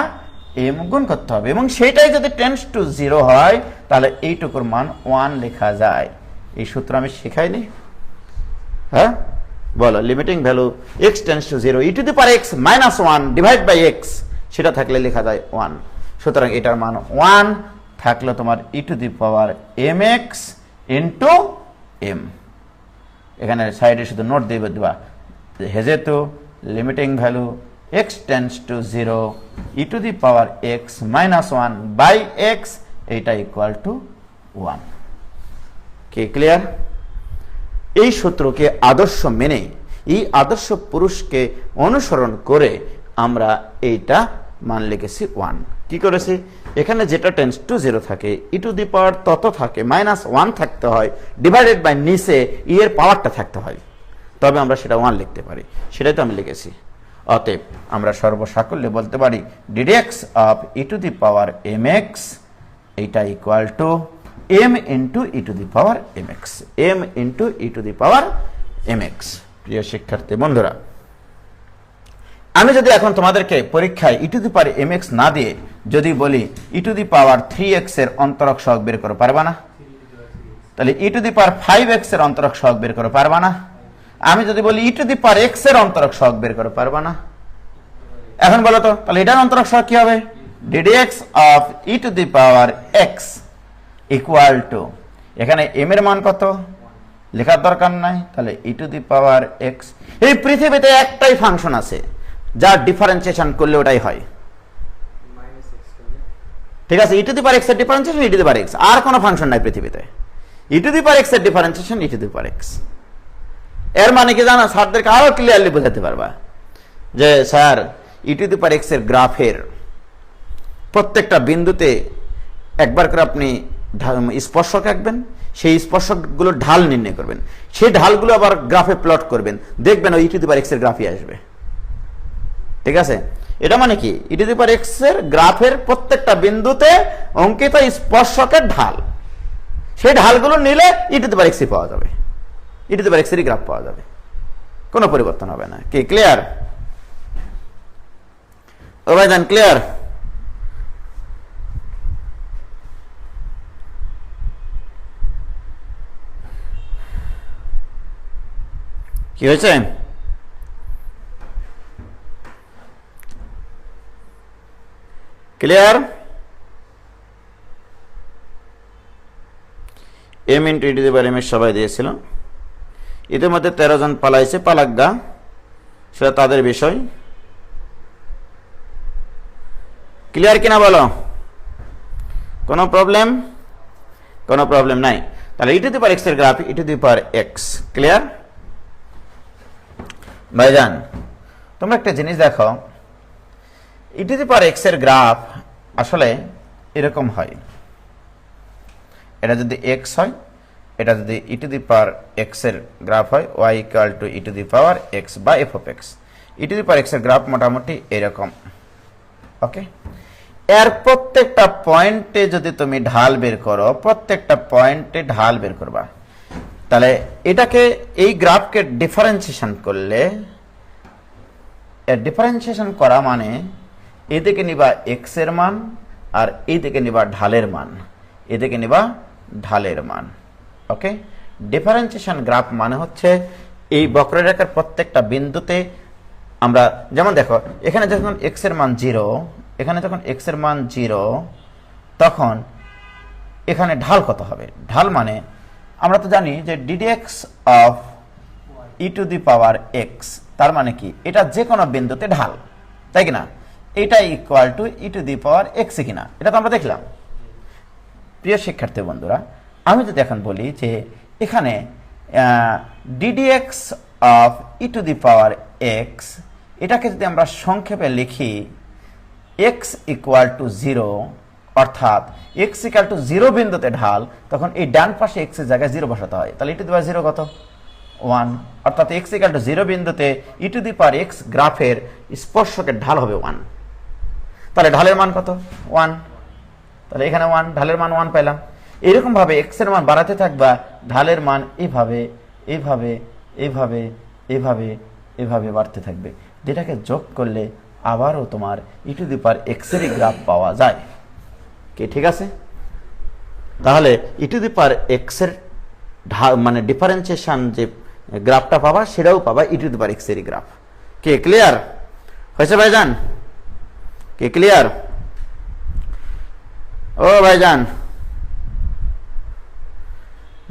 এম গুণ করতে হবে, এবং সেটাই যদি টেন্ডস টু 0 হয় তাহলে এইটুকুর মান 1 লেখা যায়। এই সূত্র আমি শিখাইনি? হ্যাঁ বলো, limiting value x tends to 0 e to the power x minus 1 divide by x, সেটা থাকলে লেখা যায় 1। সুতরাং এটার মান 1 থাকলো তোমার e to the power mx into m। এখানে সাইডে শুধু নোট দিয়ে দিবা, যেহেতু limiting value x tends to 0 e to the power x minus 1 by x, এইটা ইকুয়াল টু 1। কি ক্লিয়ার? এই সূত্রকে আদর্শ মেনে, এই আদর্শ পুরুষকে অনুসরণ করে আমরা এইটা মান লিখেছি 1। কি করেছি? এখানে যেটা টেন্ডস টু 0 থাকে ই টু দি পাওয়ার তত থাকে মাইনাস 1 থাকতে হয়, ডিভাইডেড বাই নিচে ই এর পাওয়ারটা থাকতে হয়, তবে আমরা সেটা 1 লিখতে পারি, সেটাই তো আমি লিখেছি। অতএব আমরা সর্বসাকল্যে বলতে পারি d dx of e to the power m x এইটা equal to m into e to the power mx, m into e to the power mx। প্রিয় শিক্ষার্থী বন্ধুরা, আমি যদি এখন তোমাদেরকে পরীক্ষায় e to the power mx না দিয়ে যদি বলি e to the power 3x এর অন্তরক সহগ বের করো, পারবা না? তাহলে e to the power 5x এর অন্তরক সহগ বের করো, পারবা না? আমি যদি বলি e to the power x এর অন্তরক সহগ বের করো, পারবা না? এখন বলো তো, তাহলে এটার অন্তরক সহগ কি হবে? ddx of e to the power x equal to, এখানে m এর মান কত লেখার দরকার নাই, তাহলে e to the power x. এই পৃথিবীতে একটাই ফাংশন আছে যার ডিফারেন্সিয়েশন করলে ওটাই হয়। ঠিক আছে, e to the power x এর differentiation e to the power x, আর কোনো ফাংশন নাই পৃথিবীতে। E to the power x এর differentiation e to the power x. এর মানে কি জানো, স্যারদেরকে আরো ক্লিয়ারলি বোঝাতে পারবা যে sir E to the power x এর গ্রাফের প্রত্যেকটা বিন্দুতে একবার করে আপনি স্পর্শক আঁকবেন, সেই স্পর্শকগুলো ঢাল নির্ণয় করবেন, সেই ঢালগুলো আবার গ্রাফে প্লট করবেন, দেখবেন ওই ই টু দি পাওয়ার এক্স এর গ্রাফই আসবে। ঠিক আছে, এটা মানে কি, ই টু দি পাওয়ার এক্স এর গ্রাফের প্রত্যেকটা বিন্দুতে অঙ্কিত স্পর্শকের ঢাল, সেই ঢালগুলো নিলে ই টু দি পাওয়ার এক্সই পাওয়া যাবে, ই টু দি পাওয়ার এক্স এরই গ্রাফ পাওয়া যাবে, কোনো পরিবর্তন হবে না। কি ক্লিয়ার? ও ভাইজান ক্লিয়ার? কি হয়েছে? Clear? M into e to the power m এর সবাই দিয়েছিল, ইতিমধ্যে 13 জন পালাইছে, পালাগ্গা, সেটা তাদের বিষয়। ক্লিয়ার কিনা বলো? কোনো প্রবলেম? কোনো প্রবলেম নাই। তাহলে e to the power x এর graph e to the power x. Clear ভাইজান? তোমরা একটা জিনিস দেখো, e to the power x এর গ্রাফ আসলে এরকম হয়। এটা যদি এক্স হয়, এটা যদি e to the power x এর গ্রাফ হয়, y equal to e to the power x বা f of x. E to the power x এর গ্রাফ মোটামুটি এরকম। ওকে, এর প্রত্যেকটা পয়েন্টে যদি তুমি ঢাল বের করো, প্রত্যেকটা পয়েন্টে ঢাল বের করবা, তাহলে এটাকে, এই গ্রাফকে ডিফারেন্সিয়েশন করলে, এর ডিফারেন্সিয়েশন করা মানে এদিকে নিবা এক্স এর মান আর এইদিকে নিবা ঢালের মান, এদিকে নিবা ঢালের মান। ওকে, ডিফারেন্সিয়েশন গ্রাফ মানে হচ্ছে এই বক্ররেখার প্রত্যেকটা বিন্দুতে আমরা, যেমন দেখো এখানে যখন এক্স এর মান 0, এখানে যখন এক্স এর মান 0, তখন এখানে ঢাল কত হবে? ঢাল মানে আমরা তো জানি যে ddx of e to the power x, তার মানে কি, এটা যে কোনো বিন্দুতে ঢাল, তাই কিনা? এটা equal to e to the power x কিনা, এটা তো আমরা দেখলাম। প্রিয় শিক্ষার্থী বন্ধুরা, আমি যদি এখন বলি যে এখানে ddx of e to the power x, এটাকে যদি আমরা সংক্ষেপে লিখি এক্স ইকুয়াল টু 0, অর্থাৎ এক্স ইকুয়াল টু 0 বিন্দুতে ঢাল, তখন এই ডান পাশে এক্স এর জায়গায় 0 বসাতে হয়। তাহলে ই টু দি পাওয়ার 0 কত? 1, অর্থাৎ এক্স ইকুয়াল টু 0 বিন্দুতে ই টু দি পাওয়ার এক্স গ্রাফের স্পর্শকের ঢাল হবে 1। তাহলে ঢালের মান কত? 1। তাহলে এখানে 1, ঢালের মান 1 পেলাম। এরকম ভাবে এক্স এর মান বাড়াতে থাকবা, ঢালের মান এইভাবে এইভাবে এইভাবে এইভাবে এইভাবে বাড়তে থাকবে, যেটাকে যোগ করলে আবারও তোমার e to the power x এর গ্রাফ পাওয়া যায়। কি ঠিক আছে? তাহলে e to the power x এর মানে ডিফারেন্সিয়েশন যে গ্রাফটা পাবা, সেটাও পাবা ই টু দি পাওয়ার এক্স এর গ্রাফ। কে ক্লিয়ার হয়েছে ভাইজান? কে ক্লিয়ার? ও ভাইজান,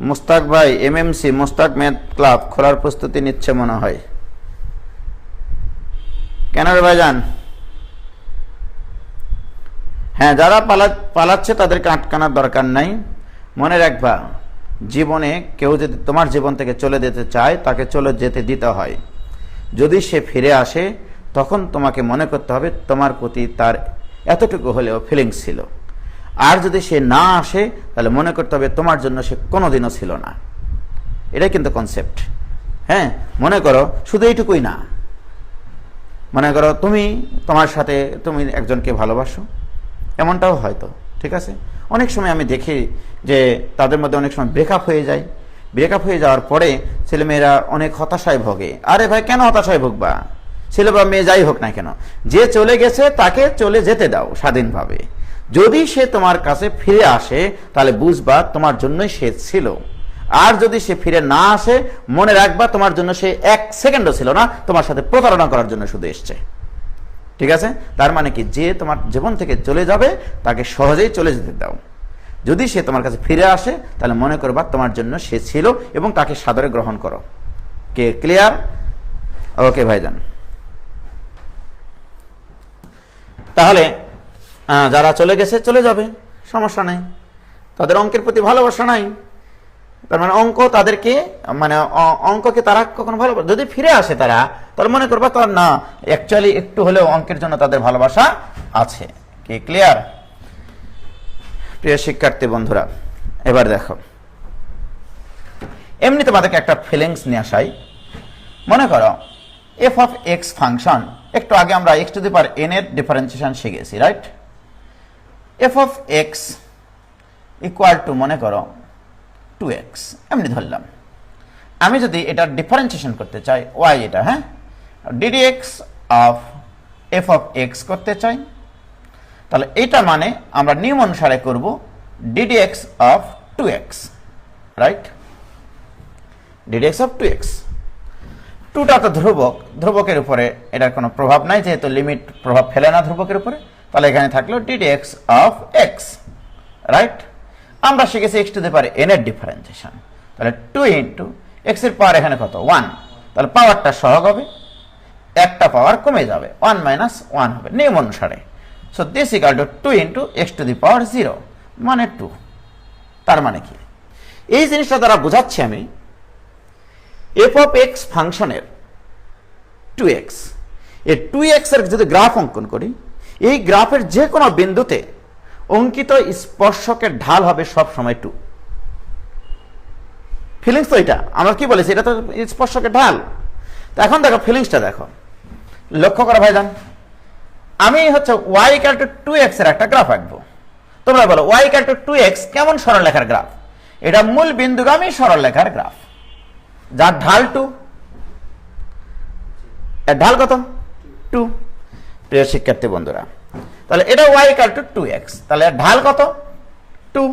মুস্তাক ভাই এমএমসি মুস্তাক ম্যাথ ক্লাব খোলার প্রস্তুতি নিচ্ছে মনে হয়। কেন রে ভাইজান? হ্যাঁ, যারা পালাচ্ছে তাদেরকে আটকানোর দরকার নাই। মনে রাখবা, জীবনে কেউ যদি তোমার জীবন থেকে চলে যেতে চায়, তাকে চলে যেতে দিতে হয়। যদি সে ফিরে আসে, তখন তোমাকে মনে করতে হবে তোমার প্রতি তার এতটুকু হলেও ফিলিংস ছিল। আর যদি সে না আসে, তাহলে মনে করতে হবে তোমার জন্য সে কোনোদিনও ছিল না। এটাই কিন্তু কনসেপ্ট। হ্যাঁ, মনে করো শুধু এইটুকুই না, মনে করো তুমি তোমার সাথে তুমি একজনকে ভালোবাসো, এমনটাও হয়তো, ঠিক আছে? অনেক সময় আমি দেখি যে তাদের মধ্যে অনেক সময় ব্রেকআপ হয়ে যায়। ব্রেকআপ হয়ে যাওয়ার পরে ছেলেমেয়েরা অনেক হতাশায় ভোগে। আরে ভাই, কেন হতাশায় ভুগবা? ছেলে বা মেয়ে যাই হোক না কেন, যে চলে গেছে তাকে চলে যেতে দাও স্বাধীনভাবে। যদি সে তোমার কাছে ফিরে আসে, তাহলে বুঝবা তোমার জন্যই সে ছিল। আর যদি সে ফিরে না আসে, মনে রাখবা তোমার জন্য সে 1 সেকেন্ডও ছিল না, তোমার সাথে প্রতারণা করার জন্য শুধু এসছে। ঠিক আছে? তার মানে কি, যে তোমার জীবন থেকে চলে যাবে তাকে সহজেই চলে যেতে দাও। যদি সে তোমার কাছে ফিরে আসে, তাহলে মনে করবা তোমার জন্য সে ছিল এবং তাকে সাদরে গ্রহণ করো। কে ক্লিয়ার? ওকে ভাইজান। তাহলে যারা চলে গেছে চলে যাবে, সমস্যা নেই, তাদের অঙ্কের প্রতি ভালোবাসা নাই, তার মানে অঙ্ক তাদেরকে মানে অঙ্ককে তারা কখনো ভালোবাসে, যদি ফিরে আসে তারা তাহলে মনে করবা তার না অ্যাকচুয়ালি একটু হলেও অঙ্কের জন্য তাদের ভালোবাসা আছে। কি ক্লিয়ার? প্রিয় শিক্ষার্থী বন্ধুরা, এবার দেখো এমনি তোমাদেরকে একটা ফিলিংস নিয়ে আসাই। মনে করো এফ অফ এক্স ফাংশন, একটু আগে আমরা x to the power N এর ডিফারেন্সিয়েশন শিখেছি, right? F of x equal two মনে করো 2x, এমনি ধরলাম। আমি যদি এটা ডিফারেন্সিয়েশন করতে চাই y, এটা হ্যাঁ ddx of f of x করতে চাই, তাহলে এটা মানে আমরা নিয়ম অনুসারে করব ddx of 2x, right? ddx of 2x, 2টা তো ধ্রুবক, ধ্রুবকের উপরে এটার কোনো প্রভাব নাই, যেহেতু লিমিট প্রভাব ফেলে না ধ্রুবকের উপরে, তাহলে এখানে থাকলো ddx অফ x, রাইট? আমরা শিখেছি x to the power n এর ডিফারেন্সিয়েশন, তাহলে 2 ইন্টু x এর পাওয়ার এখানে কত 1, তাহলে পাওয়ারটা সহগ হবে, একটা পাওয়ার কমে যাবে, 1 মাইনাস 1 হবে নিয়ম অনুসারে। So this equal to 2 into x to the power 0 মানে 2। তার মানে কি এই জিনিসটা দ্বারা বোঝাচ্ছি আমি এফ অফ এক্স ফাংশনের 2x, এই 2x এর যদি গ্রাফ অঙ্কন করি, এই গ্রাফের যে কোনো বিন্দুতে অঙ্কিত স্পর্শকের ঢাল হবে সব সময় 2। ফিলিংস তো এটা আমরা কি বলেছি, এটা তো স্পর্শকের ঢাল। তো এখন দেখো ফিলিংসটা দেখো, লক্ষ্য করো ভাইজান, আমি হচ্ছে y ইকুয়াল টু 2x এর একটা গ্রাফ আঁকবো। তোমরা বলো y ইকুয়াল টু 2x কেমন সরলরেখার গ্রাফ? এটা মূল বিন্দুগামী সরলরেখার গ্রাফ, যার ঢাল 2। এর ঢাল কত? 2। প্রিয় শিক্ষার্থী বন্ধুরা, তাহলে এটা y ইকুয়াল টু 2x, তাহলে এর ঢাল কত? 2।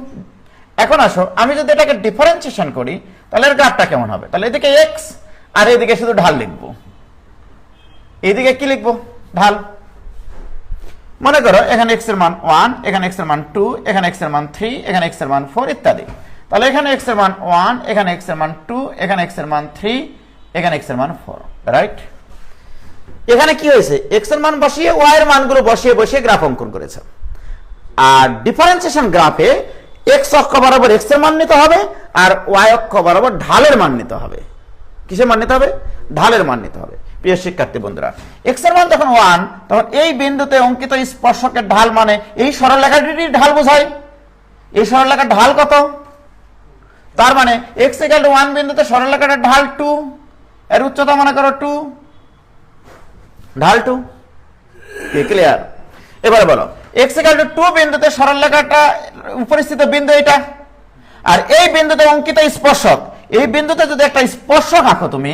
এখন আসো আমি যদি এটাকে ডিফারেন্সিয়েশন করি তাহলে এর গ্রাফটা কেমন হবে? তাহলে এদিকে x আর এদিকে শুধু ঢাল লিখবো, এইদিকে কি লিখবো? ঢাল। মনে করো এখানে x এর মান 1, এখানে x এর মান 2, এখানে x এর মান 3, এখানে x এর মান 4 ইত্যাদি। তাহলে এখানে x এর মান 1, এখানে x এর মান 2, এখানে x এর মান 3, এখানে x এর মান 4, রাইট? এখানে কি হয়েছে? x এর মান বসিয়ে y এর মানগুলো বসিয়ে বসিয়ে গ্রাফ অঙ্কন করেছে। আর ডিফারেন্সিয়েশন গ্রাফে x অক্ষ বরাবর x এর মান নিতে হবে আর y অক্ষ বরাবর ঢালের মান নিতে হবে। কিসের মান নিতে হবে? ঢালের মান নিতে হবে। প্রিয় শিক্ষার্থী বন্ধুরা, x এর মান যখন 1, তখন এই বিন্দুতে অঙ্কিত স্পর্শকের ঢাল মানে এই সরলরেখাটির ঢাল বোঝায়। এই সরলরেখার ঢাল কত? তার মানে x ইকুয়াল টু 1 বিন্দুতে সরলরেখাটার ঢাল 2, এর উচ্চতা মনে করো 2, ঢাল 2। কি ক্লিয়ার? এবার বলো x ইকুয়াল টু 2 বিন্দুতে সরলরেখাটা উপরিস্থিত বিন্দু এটা, আর এই বিন্দুতে অঙ্কিত স্পর্শক, এই বিন্দুতে যদি একটা স্পর্শক আঁকো তুমি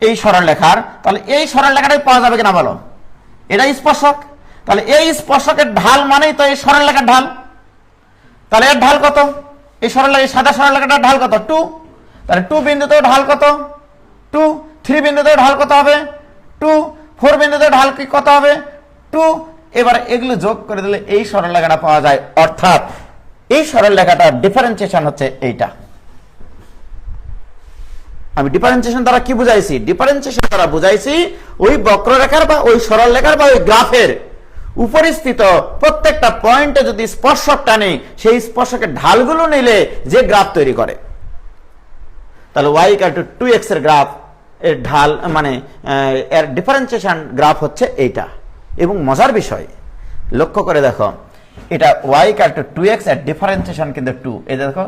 এই সরলরেখার, তাহলে এই সরলরেখাটাই পাওয়া যাবে কিনা বলো? এটা স্পর্শক, তাহলে এই স্পর্শকের ঢাল মানেই তো এই সরলরেখার ঢাল। তাহলে এর ঢাল কত? এই সরলরেখা সাদা সরলরেখাটার ঢাল কত? 2। তাহলে 2 বিন্দুতেও ঢাল কত? 2। 3 বিন্দুতেও ঢাল কত হবে? 2। 4 বিন্দুতেও ঢাল কি কত হবে? 2। এবার এগুলো যোগ করে দিলে এই সরলরেখাটা পাওয়া যায়, অর্থাৎ এই সরলরেখাটার ডিফারেন্সিয়েশন হচ্ছে এইটা। আমি ডিফারেন্সিয়েশন দ্বারা কি বুঝাইছি? ডিফারেন্সিয়েশন দ্বারা বুঝাইছি ওই বক্ররেখার বা ওই সরলরেখার বা ওই গ্রাফের উপরিস্থিত প্রত্যেকটা পয়েন্টে যদি স্পর্শক টানে, সেই স্পর্শকের ঢালগুলো নিলে যে গ্রাফ তৈরি করে। তাহলে y ইকুয়াল টু 2x এর গ্রাফ এর ঢাল মানে এর ডিফারেন্সিয়েশন গ্রাফ হচ্ছে এইটা। এবং মজার বিষয় লক্ষ্য করে দেখো, এটা y ইকুয়াল টু 2x এর ডিফারেন্সিয়েশন কিন্তু 2। এই দেখো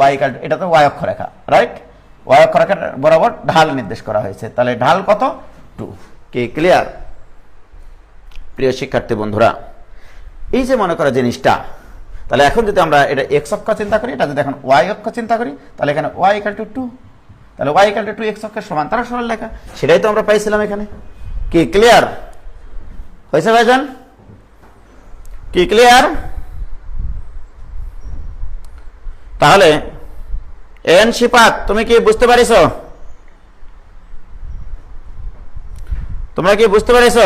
y ইকুয়াল টু, এটা তো y অক্ষরেখা, রাইট? y অক্ষরেখার বরাবর ঢাল নির্দেশ করা হয়েছে, তাহলে ঢাল কত? 2। কি ক্লিয়ার? প্রিয় শিক্ষার্থী বন্ধুরা, এই যে মনে করা জিনিসটা, তাহলে এখন যদি আমরা এটা x অক্ষ চিন্তা করি, এটা যদি এখন y অক্ষ চিন্তা করি, তাহলে এখানে y ইকুয়াল টু 2, তাহলে y ইকুয়াল টু 2x অক্ষের সমান্তরাল সরলরেখা, সেটাই তো আমরা পাইছিলাম এখানে। কি ক্লিয়ার হয়েছে ভাইজান? কি ক্লিয়ার? তাহলে এন শিপাত, তুমি কি বুঝতে পারিছো? তোমরা কি বুঝতে পারিছো?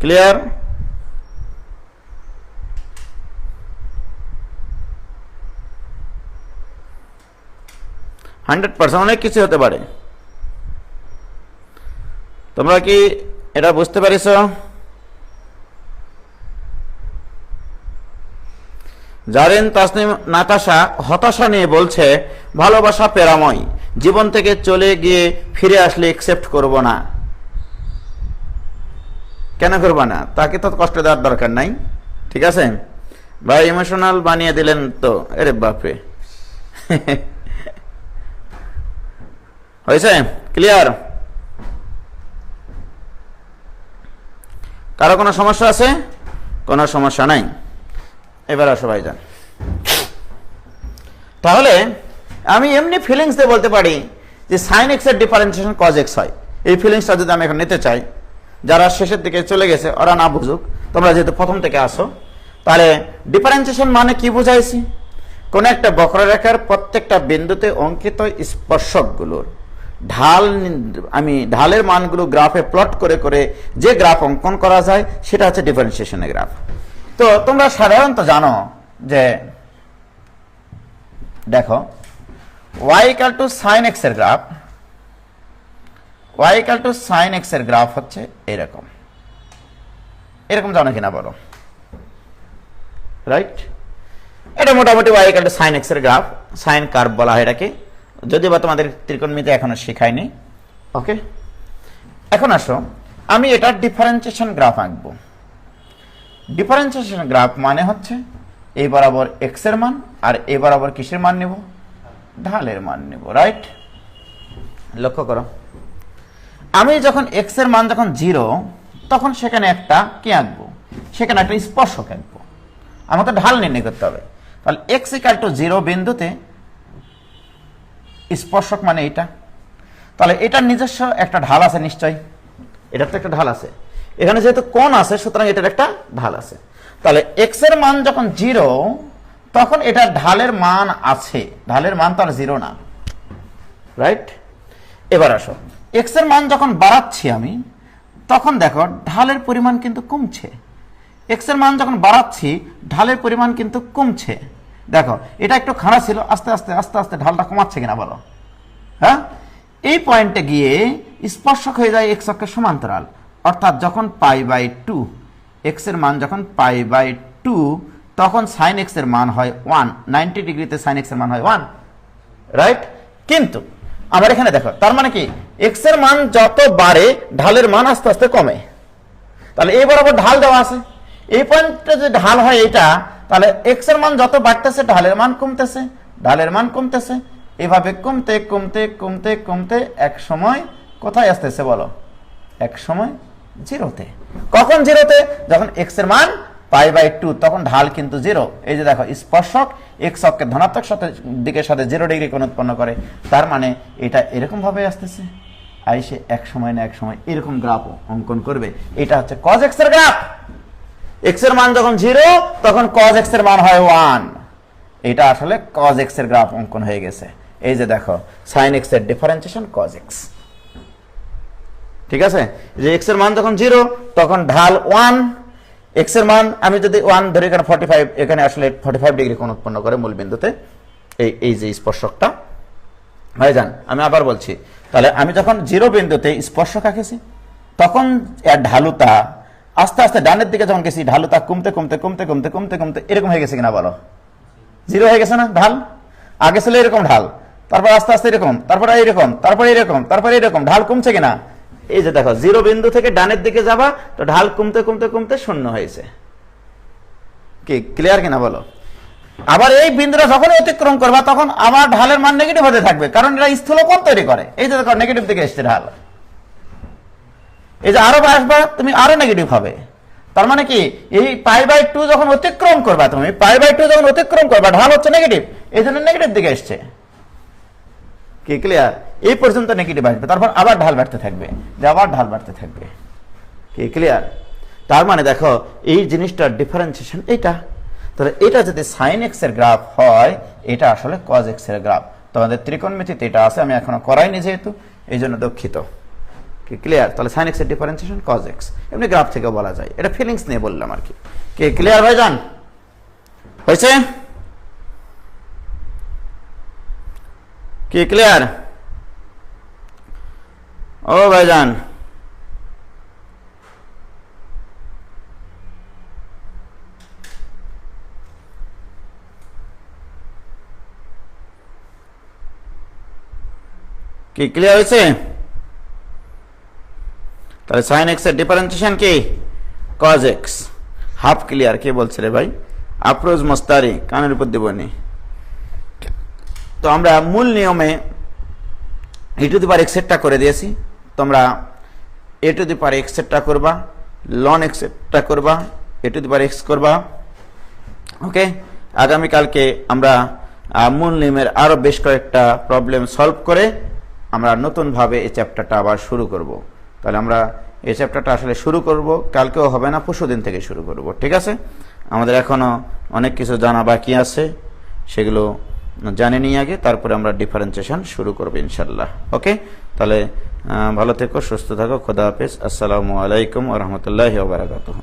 ক্লিয়ার? হান্ড্রেড %, অনেক কিছু হতে পারে। তোমরা কি এটা বুঝতে পারিছো? জারিন তাসনিম নাতাশা হতাশা নিয়ে বলছে, ভালোবাসা প্রেরাময়, জীবন থেকে চলে গিয়ে ফিরে আসলে একসেপ্ট করব না। কেন করব না? তাকে তো কষ্ট দেওয়ার দরকার নাই, ঠিক আছে ভাই? ইমোশনাল বানিয়ে দিলেন তো, আরে বাপরে। হয়েছে? ক্লিয়ার? কারো কোনো সমস্যা আছে? কোনো সমস্যা নাই। এবার আসো ভাইজান, তাহলে আমি এমনি ফিলিংস দিয়ে বলতে পারি যে সাইন এক্স এর ডিফারেন্সিয়েশন কজ এক্স হয়। এই ফিলিংসটা যদি আমি এখন নিতে চাই, যারা শেষের দিকে চলে গেছে ওরা না বুঝুক, তোমরা যেহেতু প্রথম থেকে আসো, তাহলে ডিফারেন্সিয়েশন মানে কি বুঝাইছি? কোন একটা বক্ররেখার প্রত্যেকটা বিন্দুতে অঙ্কিত স্পর্শকগুলোর ঢাল, আমি ঢালের মানগুলো গ্রাফে প্লট করে করে যে গ্রাফ অঙ্কন করা যায় সেটা হচ্ছে ডিফারেন্সিয়েশনের গ্রাফ। তো তোমরা সাধারণত জানো যে দেখো y equal to sine x এর graph, y equal to sine x এর গ্রাফ হচ্ছে এরকম। এরকম জানো কিনা বলো? রাইট, এটা মোটামুটি y equal to sine x এর গ্রাফ, সাইন কার্ভ বলা হয় এটাকে, যদিও বা তোমাদের ত্রিকোণমিতি এখনো শেখায়নি। ওকে, এখন আসো আমি এটার ডিফারেন্সিয়েশন গ্রাফ আঁকবো। ডিফারেন্সিয়েশন গ্রাফ মানে হচ্ছে এই বরাবর এক্স এর মান আর এই বরাবর কিসের মান নেব? ঢালের মান নেব। রাইট, লক্ষ্য করো, আমি যখন এক্স এর মান যখন 0, তখন সেখানে একটা কি আঁকবো? সেখানে একটা স্পর্শক আঁকবো। আমাকে ঢাল নির্ণয় করতে হবে। তাহলে এক্স ইকুয়াল টু 0 বিন্দুতে স্পর্শক মানে এটা। তাহলে এটার নিজস্ব একটা ঢাল আছে নিশ্চয়ই, এটার তো একটা ঢাল আছে। এখানে যেহেতু কোণ আছে সুতরাং এটার একটা ঢাল আছে। তাহলে এক্স এর মান যখন 0, তখন এটার ঢালের মান আছে, ঢালের মান তো আর 0 না। রাইট, এবার আসো এক্স এর মান যখন বাড়াচ্ছি আমি, তখন দেখো ঢালের পরিমাণ কিন্তু কমছে। এক্স এর মান যখন বাড়াচ্ছি ঢালের পরিমাণ কিন্তু কমছে। দেখো এটা একটু খাড়া ছিল, আস্তে আস্তে আস্তে আস্তে ঢালটা কমাচ্ছে কিনা বলো? হ্যাঁ, এই পয়েন্টে গিয়ে স্পর্শক হয়ে যায় এক্স অক্ষের সমান্তরাল, অর্থাৎ যখন π/2, এক্স এর মান যখন π/2, তখন সাইন এক্স এর মান হয় 1, 90 ডিগ্রিতে সাইন এক্স এর মান হয় 1। রাইট, কিন্তু আমার এখানে দেখো তার মানে কি, এক্স এর মান যত বাড়ে ঢালের মান আস্তে আস্তে কমে। তাহলে এই বরাবর ঢাল দেওয়া আছে, এই পয়েন্টে যদি ঢাল হয় এটা, তাহলে এক্স এর মান যত বাড়তেছে ঢালের মান কমতেছে, ঢালের মান কমতেছে, এভাবে কমতে কমতে কমতে কমতে এক সময় কোথায় আসতেছে বলো? এক সময় 0-তে। কখন 0-তে? যখন এক্স এর মান π/2, তখন ঢাল কিন্তু 0। এই যে দেখো স্পর্শক এক্স অক্ষের ধনাত্মক দিকের সাথে 0 ডিগ্রি কোণ উৎপন্ন করে, তার মানে এটা এরকম ভাবে আসতেছে, আইসে এক সময় না এক সময় এরকম গ্রাফ অঙ্কন করবে। এটা হচ্ছে cos x এর গ্রাফ। এক্স এর মান যখন 0, তখন cos x এর মান হয় 1। এটা আসলে cos x এর গ্রাফ অঙ্কন হয়ে গেছে। এই যে দেখো sin x এর ডিফারেন্সিয়েশন cos x। ঠিক আছে, যে এক্স এর মান যখন 0, তখন ঢাল 1। এক্স এর মান আমি যদি 1 ধরি, এখানে 45, এখানে আসলে 45 ডিগ্রি কোণ উৎপন্ন করে মূল বিন্দুতে এই যে স্পর্শকটা। ভাইজান আমি আবার বলছি, তাহলে আমি যখন 0 বিন্দুতে স্পর্শক আঁকেছি, তখন এর ঢালুতা আস্তে আস্তে ডানের দিকে যখন গেছি, ঢালুতা কমতে কমতে কমতে কমতে কমতে কমতে এরকম হয়ে গেছে কিনা বলো? 0 হয়ে গেছে না ঢাল? আগে ছিল এরকম ঢাল, তারপর আস্তে আস্তে এরকম, তারপরে এরকম, তারপরে এরকম, তারপরে এরকম, ঢাল কমছে কিনা? এই যে দেখো 0 বিন্দু থেকে ডানের দিকে যাবা তো ঢাল কমতে কমতে কমতে শূন্য হয়েছে। কি ক্লিয়ার কিনা বলো? আবার এই বিন্দুটা যখন অতিক্রম করবা তখন আবার ঢালের মান নেগেটিভ হতে থাকবে, কারণ এটা স্থূলকোণ তৈরি করে। এই যে দেখো নেগেটিভ দিকে এসছে ঢাল, এই যে আরো আসবা তুমি আরো নেগেটিভ হবে। তার মানে কি, এই π/2 যখন অতিক্রম করবা, তুমি π/2 যখন অতিক্রম করবা ঢাল হচ্ছে নেগেটিভ, এই জন্য নেগেটিভ দিকে এসছে। কি ক্লিয়ার? এই পর্যন্ত নেগেটিভ আসবে, তারপর আবার ঢাল বাড়তে থাকবে, আবার ঢাল বাড়তে থাকবে। কি ক্লিয়ার? তার মানে দেখো এই জিনিসটার ডিফারেন্সিয়েশন এটা। তাহলে এটা যদি সাইন এক্স এর গ্রাফ হয়, এটা আসলে cos x এর গ্রাফ। তোমাদের ত্রিকোণমিতিতে এটা আছে, আমি এখনো করাইনি যেহেতু, এই জন্য দুঃখিত। কি ক্লিয়ার? তাহলে সাইন এক্স এর ডিফারেন্সিয়েশন cos x, এমনি গ্রাফ থেকে বলা যায়। এটা ফিলিংস নিয়ে বললাম আর কি। কি ক্লিয়ার ভাইজান? হয়েছে? কি ক্লিয়ার? ও ভাইজান কি ক্লিয়ার হয়েছে? তাহলে sin x এর ডিফারেন্সিয়েশন কি? cos x। Half clear. কে বলছে রে ভাই? আফরোজ মোস্তারি, কানের উপর দেবনি। তো আমরা মূল নিয়মে e two the power x এরটা করে দিয়েছি, তোমরা a two the power x এরটা করবা, ln x এরটা করবা, a two the power x করবা। ওকে, আগামীকালকে আমরা মূল নিয়মের আরো বেশ কয়েকটা প্রবলেম সলভ করে আমরা নতুনভাবে এই চ্যাপ্টারটা আবার শুরু করব। তাহলে আমরা এই চ্যাপ্টারটা আসলে শুরু করব, কালকেও হবে না, পরশুদিন থেকে শুরু করব। ঠিক আছে? আমাদের এখনো অনেক কিছু জানা বাকি আছে, সেগুলো জানে নিয়ে আগে তারপরে আমরা ডিফারেন্সিয়েশন শুরু করব ইনশাল্লাহ। ওকে, তাহলে ভালো থেকো, সুস্থ থাকো, খোদা হাফেজ, আসসালামু আলাইকুম ওয়া রাহমাতুল্লাহি ওয়া বারাকাতুহু।